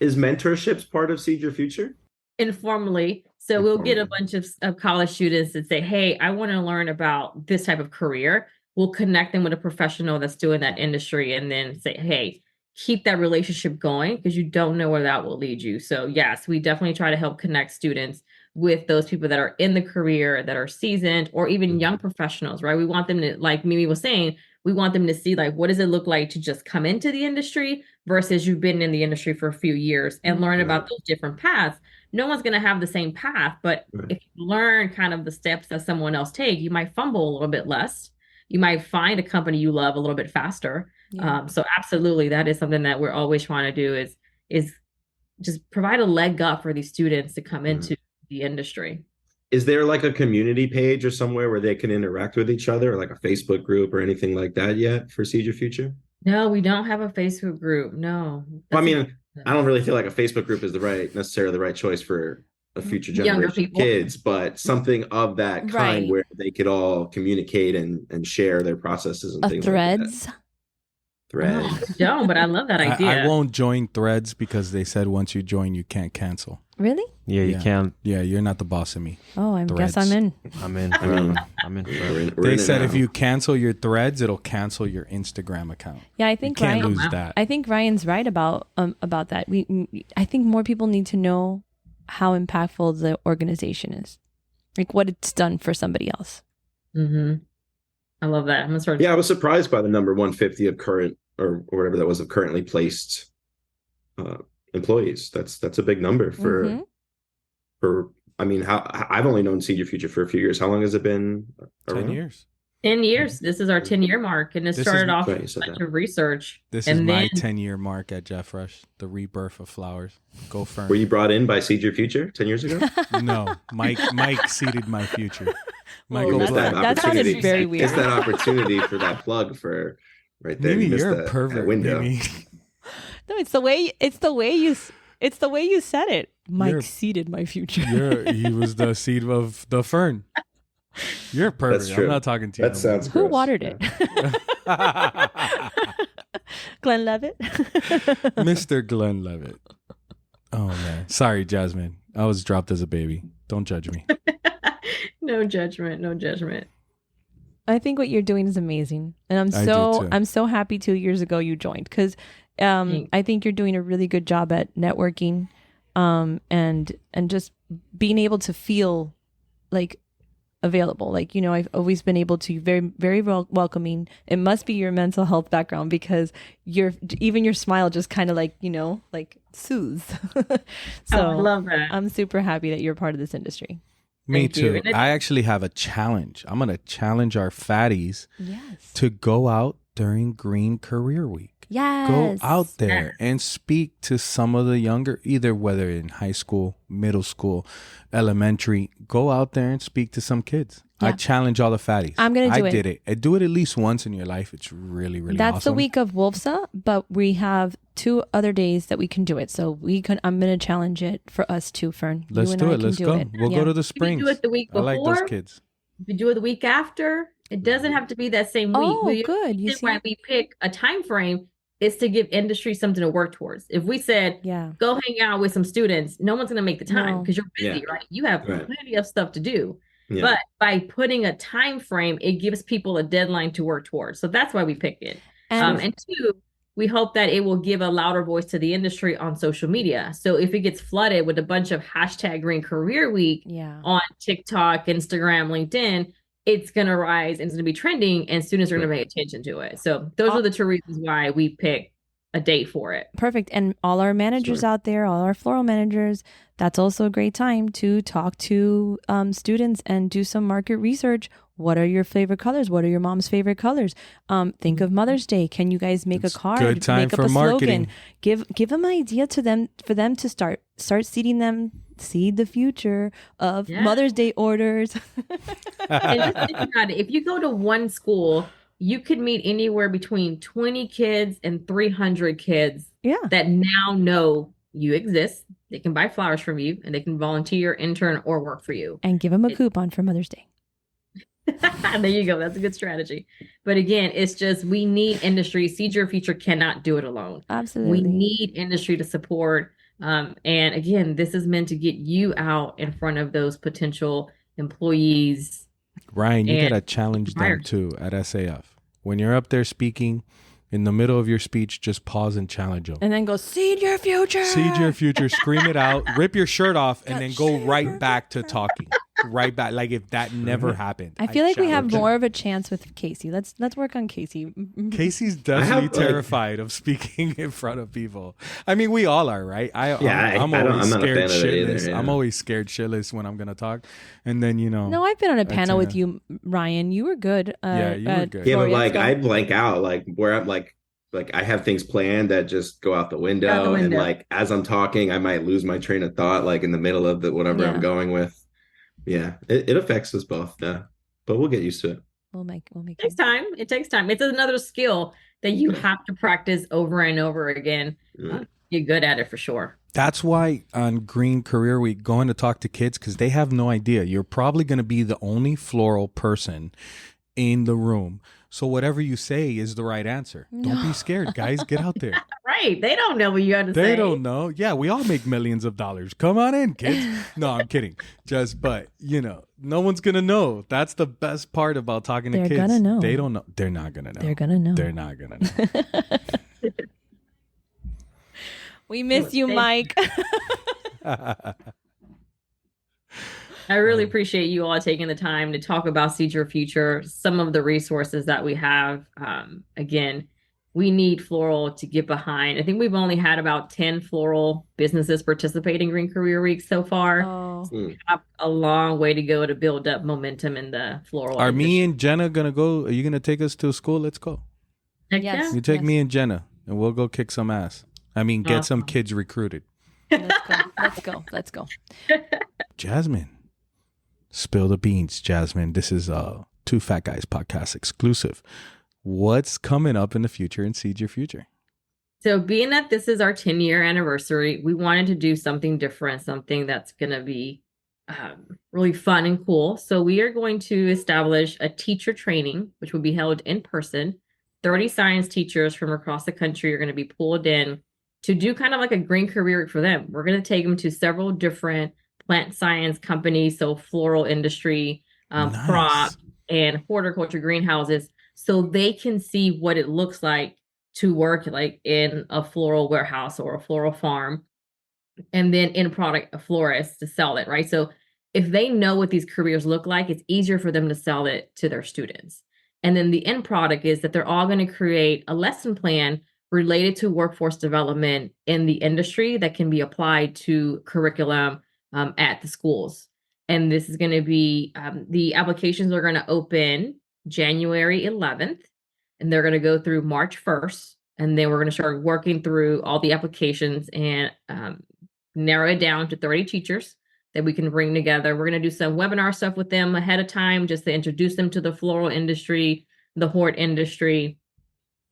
Is mentorships part of Seed Your Future? Informally. So we'll get a bunch of college students that say, hey, I want to learn about this type of career. We'll connect them with a professional that's doing that industry and then say, hey, keep that relationship going because you don't know where that will lead you. So yes, we definitely try to help connect students with those people that are in the career, that are seasoned, or even young professionals, right? We want them to, like Mimi was saying, we want them to see like, what does it look like to just come into the industry versus you've been in the industry for a few years and learn about those different paths. No one's going to have the same path, but if you learn kind of the steps that someone else take, you might fumble a little bit less. You might find a company you love a little bit faster. Yeah. So absolutely, that is something that we're always trying to do is just provide a leg up for these students to come into the industry. Is there like a community page or somewhere where they can interact with each other, or like a Facebook group or anything like that yet for Seed Your Future? No, we don't have a Facebook group. No. Well, I mean, I don't really feel like a Facebook group is necessarily the right choice for a future generation of kids, but something of that kind where they could all communicate and share their processes and things Threads. like that. Threads. Oh, no, but I love that idea. I won't join Threads because they said once you join, you can't cancel. Really? Yeah, you can. Yeah, you're not the boss of me. Oh, I guess Threads. I'm in. I'm in. I'm in. They said if you cancel your Threads, it'll cancel your Instagram account. Yeah, I think you can't Ryan, lose that. I think Ryan's right about that. I think more people need to know how impactful the organization is, like what it's done for somebody else. I love that. I'm gonna start. Yeah, I was surprised by the number 150 of current or whatever that was of currently placed employees. That's a big number for I mean, I've only known Seed Your Future for a few years. How long has it been around? 10 years. 10 years. This is our 10-year mark, and it started off with a bunch of research. This is my 10-year mark at Jeff Rush, the rebirth of flowers. Go Fern. Were you brought in by Seed Your Future 10 years ago? No, Mike seeded my future. Well, that sounded very weird. It's that opportunity for that plug for right there. Mimi, You missed you're a that pervert, window. Mimi. No, it's the way you said it. Mike You're- seeded my future. He was the seed of the fern. You're a pervert. That's true. I'm not talking to you. That sounds Who gross. watered Yeah. it? Glenn Levitt. Mr. Glenn Levitt. Oh man, sorry, Jazmin. I was dropped as a baby. Don't judge me. No judgment. No judgment. I think what you're doing is amazing, and I do too. I'm so happy 2 years ago you joined, because I think you're doing a really good job at networking, and just being able to feel like available. Like, I've always been able to very, very welcoming. It must be your mental health background, because even your smile just kind of like soothes. So I love that. I'm super happy that you're part of this industry. Me Thank you. too. And it- I actually have a challenge. I'm gonna challenge our fatties Yes. to go out during Green Career Week. Yes. Go out there and speak to some of the younger, either whether in high school, middle school, elementary. Go out there and speak to some kids. I Yeah. challenge all the fatties. I'm gonna do I it. did it. I do it at least once in your life. It's really, really That's awesome. the week of Wolfsa, but we have 2 other days that we can do it. So I'm going to challenge it for us too, Fern. Let's You and do I it. can Let's do go. it. We'll Yeah. go to the You can springs. do it the week I like those before. kids. If you do it the week after, it doesn't have to be that same week. Oh, good. You Reason see? why we pick a time frame is to give industry something to work towards. If we said, Yeah. go hang out with some students, no one's going to make the time No. because you're busy, Yeah. right? You have Right. plenty of stuff to do. Yeah. But by putting a time frame, it gives people a deadline to work towards. So that's why we picked it. And And 2, we hope that it will give a louder voice to the industry on social media. So if it gets flooded with a bunch of hashtag Green Career Week yeah. on TikTok, Instagram, LinkedIn, it's going to rise and it's going to be trending, and students are going to pay attention to it. So those are the 2 reasons why we picked a date for it. Perfect. And all our managers Sure. out there, all our floral managers, that's also a great time to talk to students and do some market research. What are your favorite colors? What are your mom's favorite colors? Think of Mother's Day. Can you guys make It's a card? good time make up for a marketing. slogan. Give them an idea to them for them to start seed the future of Yeah. Mother's Day orders. And just think about it. If you go to one school, you could meet anywhere between 20 kids and 300 kids Yeah. that now know you exist. They can buy flowers from you, and they can volunteer, intern, or work for you. And give them a coupon for Mother's Day. There you go. That's a good strategy. But again, it's just we need industry. Seed Your Future cannot do it alone. Absolutely. We need industry to support. And again, this is meant to get you out in front of those potential employees. Ryan, you And gotta challenge them buyers. too at SAF. When you're up there speaking, in the middle of your speech, just pause and challenge them. And then go, seed your future. Seed your future, scream it out, rip your shirt off, and then go right back to talking. Right back, like if that never happened. I feel like we have challenge them. more of a chance with Casey. Let's work on Casey. Casey's definitely like- terrified of speaking in front of people. I mean, we all are, right? I'm I'm always not a scared fan of it either, shitless. yeah. I'm always scared shitless when I'm gonna talk, and then No, I've been on a panel That's with you, Ryan. You were good. Yeah, you were at good. Yeah, but Florian, like so- I blank out, like where I'm like I have things planned that just go out the window, Out the and window. like as I'm talking, I might lose my train of thought, like in the middle of the whatever Yeah. I'm going with. Yeah, it affects us both. Yeah, but we'll get used to it. We'll make It takes time. It takes time. It's another skill that you have to practice over and over again. Mm. Get good at it for sure. That's why on Green Career Week, going to talk to kids because they have no idea. You're probably going to be the only floral person in the room. So whatever you say is the right answer. Don't be scared, guys. Get out there. Right. They don't know what you have to say. They don't know. Yeah, we all make millions of dollars. Come on in, kids. No, I'm kidding. But no one's going to know. That's the best part about talking to They're kids. gonna know. They don't know. They're not going to know. They're gonna know. They're not going to know. We miss you, Mike. I really appreciate you all taking the time to talk about Seed Your Future, some of the resources that we have. Again, we need floral to get behind. I think we've only had about 10 floral businesses participate in Green Career Week so far. Oh, We have a long way to go to build up momentum in the floral. Are industry. me and Jenna going to go? Are you going to take us to school? Let's go. Heck Yes. yeah. You take Yes. me and Jenna, and we'll go kick some ass. I mean, get some kids recruited. let's go. Let's go. Jazmin, spill the beans, Jazmin. This is Two Fat Guys podcast exclusive. what's coming up in the future in Seed Your Future? So being that this is our 10-year anniversary, we wanted to do something different, something that's going to be really fun and cool. So we are going to establish a teacher training, which will be held in person. 30 science teachers from across the country are going to be pulled in to do kind of like a green career for them. We're going to take them to several different plant science companies, so floral industry, crop, and horticulture greenhouses, so they can see what it looks like to work like in a floral warehouse or a floral farm, and then in product a florist to sell it, right? So if they know what these careers look like, it's easier for them to sell it to their students. And then the end product is that they're all going to create a lesson plan related to workforce development in the industry that can be applied to curriculum at the schools. And this is going to be, the applications are going to open January 11th, and they're going to go through March 1st. And then we're going to start working through all the applications and narrow it down to 30 teachers that we can bring together. We're going to do some webinar stuff with them ahead of time just to introduce them to the floral industry, the hort industry.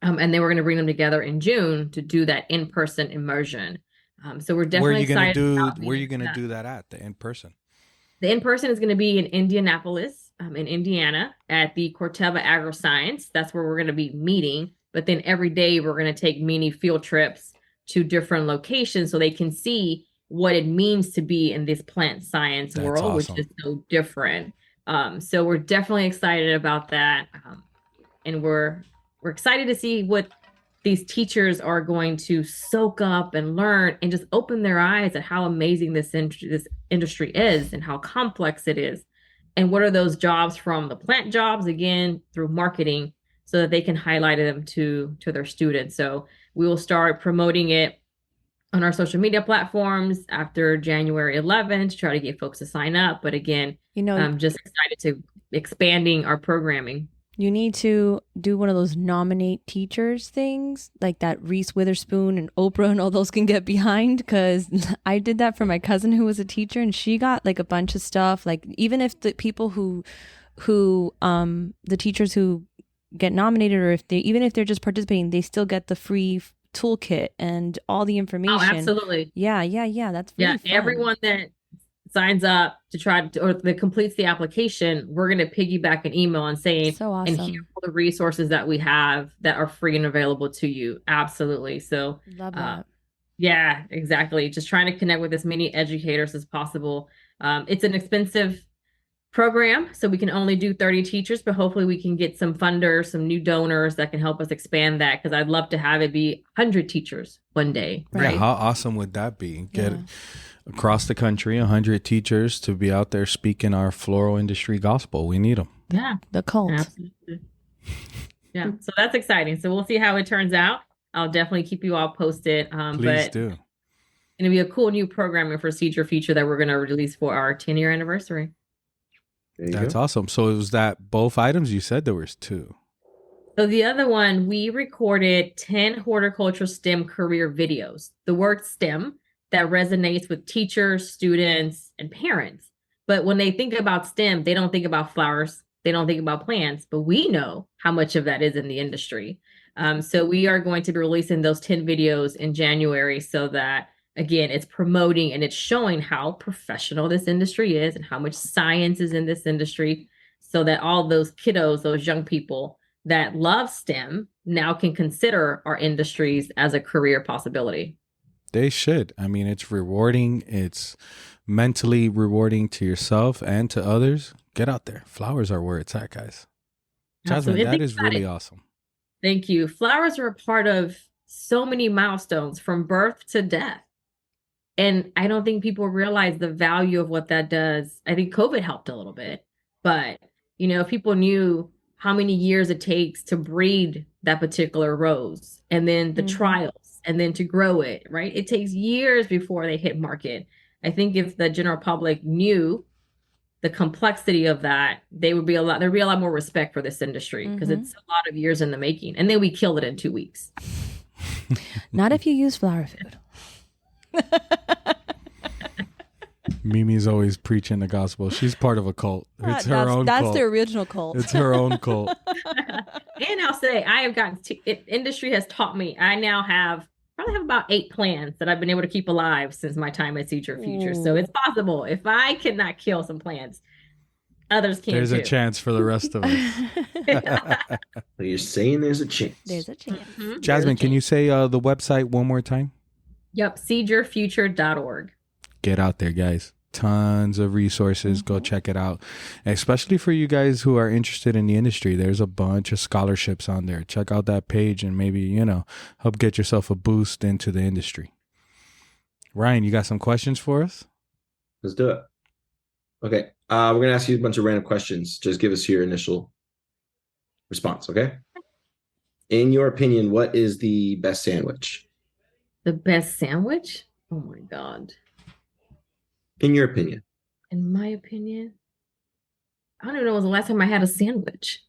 And then we're going to bring them together in June to do that in-person immersion. So we're definitely excited. Where are you going to do that at, the in-person? The in-person is going to be in Indianapolis, in Indiana, at the Corteva Agroscience. That's where we're going to be meeting. But then every day we're going to take mini field trips to different locations so they can see what it means to be in this plant science world, awesome. Which is so different. So we're definitely excited about that. And we're excited to see what these teachers are going to soak up and learn and just open their eyes at how amazing this industry is and how complex it is. And what are those jobs from the plant jobs, again, through marketing, so that they can highlight them to their students. So we will start promoting it on our social media platforms after January 11th to try to get folks to sign up. But again, I'm just excited to expanding our programming. You need to do one of those nominate teachers things, like that Reese Witherspoon and Oprah and all those can get behind, because I did that for my cousin who was a teacher, and she got like a bunch of stuff. Like even if the people who the teachers who get nominated, or even if they're just participating, they still get the free toolkit and all the information. Oh, absolutely. Yeah. That's really fun. Everyone that signs up to try to, or that completes the application, we're going to piggyback an email and saying, so awesome. And here are all the resources that we have that are free and available to you. Absolutely. So love that. Yeah, exactly. Just trying to connect with as many educators as possible. It's an expensive program, so we can only do 30 teachers, but hopefully we can get some funders, some new donors that can help us expand that, because I'd love to have it be 100 teachers one day. Right? Yeah, how awesome would that be? Get across the country 100 teachers to be out there speaking our floral industry gospel. We need them. Yeah, the cult. Absolutely. Yeah, so that's exciting. So we'll see how it turns out. I'll definitely keep you all posted. Please do. It's going to be a cool new programming for Seed Your Future that we're going to release for our 10-year anniversary. That's awesome. So it was that both items? You said there was 2. So the other one, we recorded 10 horticulture STEM career videos. The word STEM that resonates with teachers, students, and parents. But when they think about STEM, they don't think about flowers. They don't think about plants. But we know how much of that is in the industry. So we are going to be releasing those 10 videos in January, so that, again, it's promoting and it's showing how professional this industry is and how much science is in this industry, so that all those kiddos, those young people that love STEM now can consider our industries as a career possibility. They should. I mean, it's rewarding. It's mentally rewarding to yourself and to others. Get out there. Flowers are where it's at, guys. Jazmin, that is really awesome. Thank you. Flowers are a part of so many milestones from birth to death. And I don't think people realize the value of what that does. I think COVID helped a little bit, but if people knew how many years it takes to breed that particular rose, and then the trials, and then to grow it, right? It takes years before they hit market. I think if the general public knew the complexity of that, there'd be a lot more respect for this industry, because it's a lot of years in the making. And then we kill it in 2 weeks. Not if you use flower food. Mimi's always preaching the gospel. She's part of a cult. It's her own That's cult. the original cult. It's her own cult. And I'll say I have gotten industry has taught me. I now probably have about 8 plants that I've been able to keep alive since my time at Seed Your Future. So it's possible. If I cannot kill some plants, others can There's too. a chance for the rest of us. So you're saying there's a chance. There's a chance. Mhm. Jazmin, can you say the website one more time? Yep, seedyourfuture.org. Get out there, guys. Tons of resources. Go check it out. Especially for you guys who are interested in the industry. There's a bunch of scholarships on there. Check out that page and maybe, help get yourself a boost into the industry. Ryan, you got some questions for us? Let's do it. Okay. We're going to ask you a bunch of random questions. Just give us your initial response, okay? In your opinion, what is the best sandwich? The best sandwich? Oh my God. In your opinion. In my opinion, I don't even know when was the last time I had a sandwich.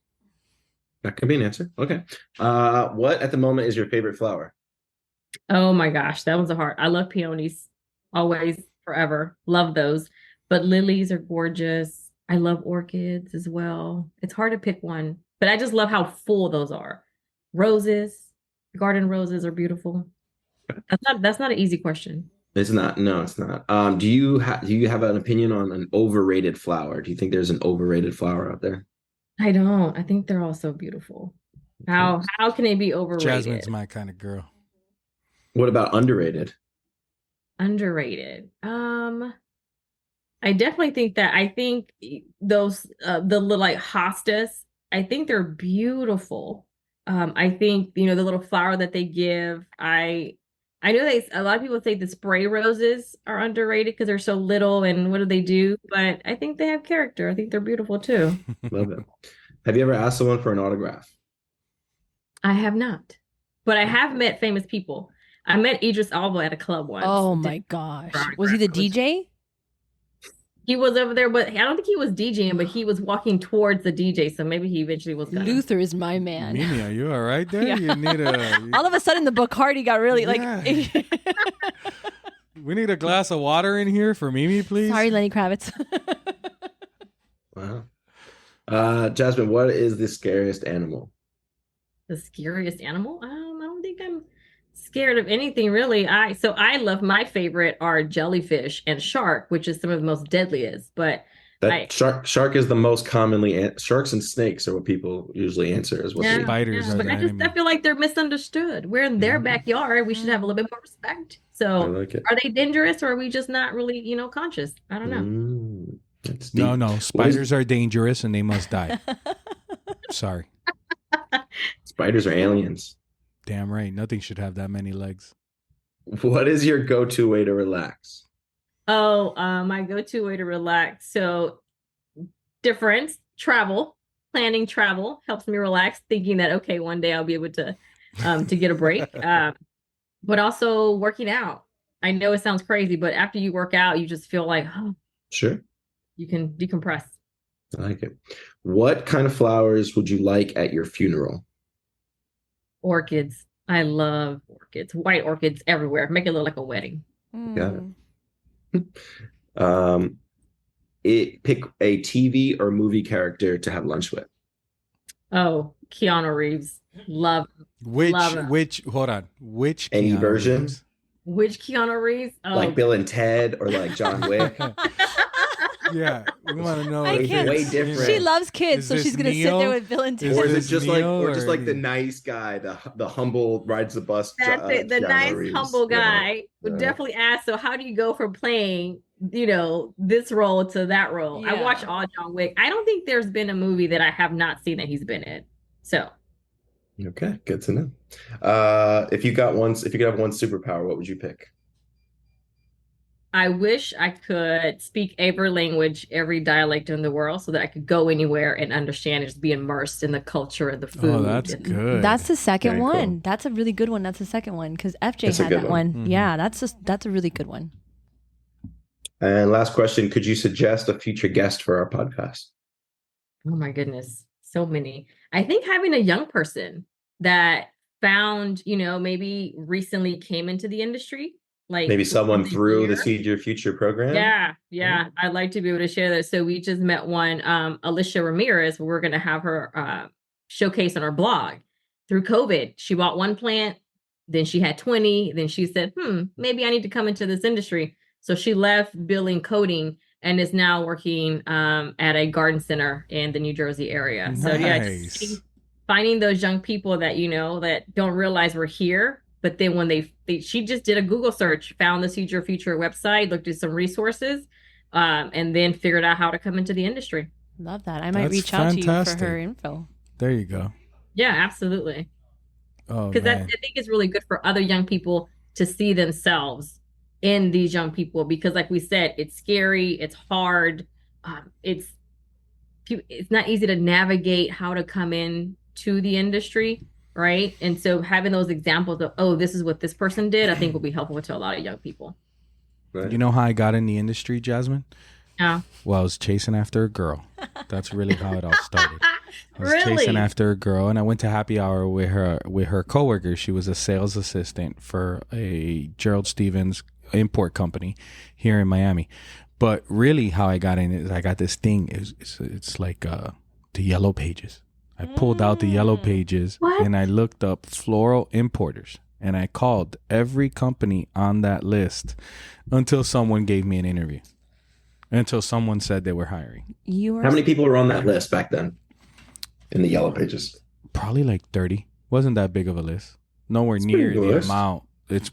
That could be an answer. Okay. What at the moment is your favorite flower? Oh my gosh, that one's a hard. I love peonies, always, forever. Love those. But lilies are gorgeous. I love orchids as well. It's hard to pick one, but I just love how full those are. Roses, garden roses are beautiful. That's not an easy question. It's not. No, it's not. Do you have an opinion on an overrated flower? Do you think there's an overrated flower out there? I don't. I think they're all so beautiful. How can they be overrated? Jasmine's my kind of girl. What about underrated? Underrated. I definitely think that those the little like hostas, I think they're beautiful. I think the little flower that they give. I know a lot of people say the spray roses are underrated because they're so little and what do they do? But I think they have character. I think they're beautiful too. Love it. Have you ever asked someone for an autograph? I have not, but I have met famous people. I met Idris Elba at a club once. Oh my gosh. Was he the DJ? He was over there, but I don't think he was DJing, but he was walking towards the DJ. So maybe he eventually was gonna. Luther is my man. Mimi, are you all right there? Yeah. You need All of a sudden, the Bacardi got really Yeah. We need a glass of water in here for Mimi, please. Sorry, Lenny Kravitz. Wow. Jazmin, what is the scariest animal? The scariest animal? I don't think I'm scared of anything really. I love my favorite are jellyfish and shark, which is some of the most deadliest. But Shark is the most commonly sharks and snakes are what people usually answer as what they Spiders are but the enemy. I feel like they're misunderstood. We're in their backyard. We should have a little bit more respect. I So like it. are they dangerous or are we just not really, conscious? I don't know. That's deep. No. Spiders are dangerous and they must die. Sorry. Spiders are aliens. Damn right. Nothing should have that many legs. What is your go-to way to relax? Oh, my go-to way to relax. So planning travel helps me relax, thinking that, okay, one day I'll be able to get a break. But also working out. I know it sounds crazy, but after you work out, you just feel like, Sure. you can decompress. I like it. What kind of flowers would you like at your funeral? Orchids. I love orchids. White orchids everywhere. Make it look like a wedding. Got it. Pick a TV or movie character to have lunch with. Oh, Keanu Reeves. Love Which Any Keanu version? Reeves? which Keanu Reeves? Oh, Like Bill and Ted or like John Wick. Yeah, we want to know. I if can't- Way it's- different. She loves kids, Is so this she's gonna sit Neo? there with Bill and Is Or Ted. is it this just like, Neo or just or- like the nice guy, the humble rides the bus? that's it. The Keanu nice, Reeves. humble guy would Yeah. definitely ask, so how do you go from playing, this role to that role? I Yeah. watch all John Wick. I don't think there's been a movie that I have not seen that he's been in. So Okay, good to know. If you could have one superpower, what would you pick? I wish I could speak every language, every dialect in the world so that I could go anywhere and understand and just be immersed in the culture and the food. Oh, that's and- good. That's the second Very one. cool. That's a really good one. That's the second one because FJ That's a had good that one. one. Mhm. Yeah, that's a really good one. And last question, could you suggest a future guest for our podcast? Oh my goodness. So many. I think having a young person that found, maybe recently came into the industry like Maybe someone once a through the year. Seed Your Future program. Yeah. I'd like to be able to share that. So we just met one, Alicia Ramirez. We're going to have her showcase on our blog. Through COVID, she bought one plant, then she had 20. Then she said, maybe I need to come into this industry. So she left building coding and is now working at a garden center in the New Jersey area. Nice. So yeah, just finding those young people that, that don't realize we're here. But then when she just did a Google search, found the Seed Your Future website, looked at some resources, and then figured out how to come into the industry. Love that. I might That's reach out to you fantastic. for her info. There you go. Yeah, absolutely. Oh, Because I man. think it's really good for other young people to see themselves in these young people. Because like we said, it's scary, it's hard, it's not easy to navigate how to come in to the industry. Right. And so having those examples of, oh, this is what this person did, I think will be helpful to a lot of young people. Right. You know how I got in the industry, Jazmin? Yeah. Well, I was chasing after a girl. That's really how it all started. I was Really? chasing after a girl, and I went to happy hour with her coworker. She was a sales assistant for a Gerald Stevens import company here in Miami. But really, how I got in is I got this thing. It's like the yellow pages. I pulled out the yellow pages and I looked up floral importers, and I called every company on that list until someone gave me an interview. Until someone said they were hiring. How many people were on that list back then in the yellow pages? Probably like 30. Wasn't that big of a list. Nowhere It's near pretty good the list. amount.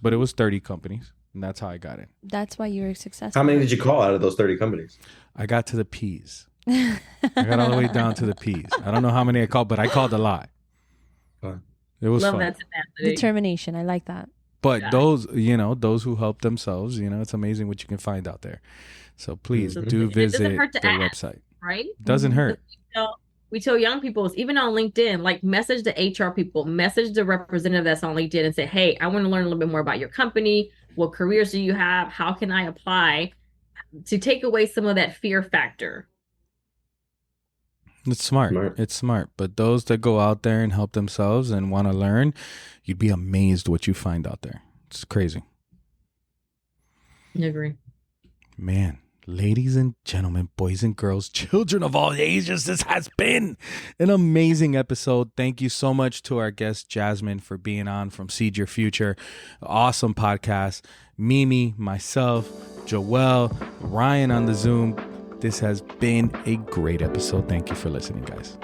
But it was 30 companies, and that's how I got in. That's why you were successful. How many did you call out of those 30 companies? I got to the P's. I got all the way down to the P's. I don't know how many I called, but I called a lot. Fun. It was Love fun. that tenacity. Determination. I like that. But Yeah. those who help themselves, it's amazing what you can find out there. So please Mhm. do It doesn't visit hurt to their ask. website. Right? Doesn't hurt. We tell young people, even on LinkedIn, like message the HR people, message the representative that's on LinkedIn and say, hey, I want to learn a little bit more about your company. What careers do you have? How can I apply? To take away some of that fear factor. It's smart. Smart. It's smart. But those that go out there and help themselves and want to learn, you'd be amazed what you find out there. It's crazy. I agree. Man, ladies and gentlemen, boys and girls, children of all ages, this has been an amazing episode. Thank you so much to our guest, Jazmin, for being on from Seed Your Future. Awesome podcast. Mimi, myself, Joelle, Ryan on the Zoom. This has been a great episode. Thank you for listening, guys.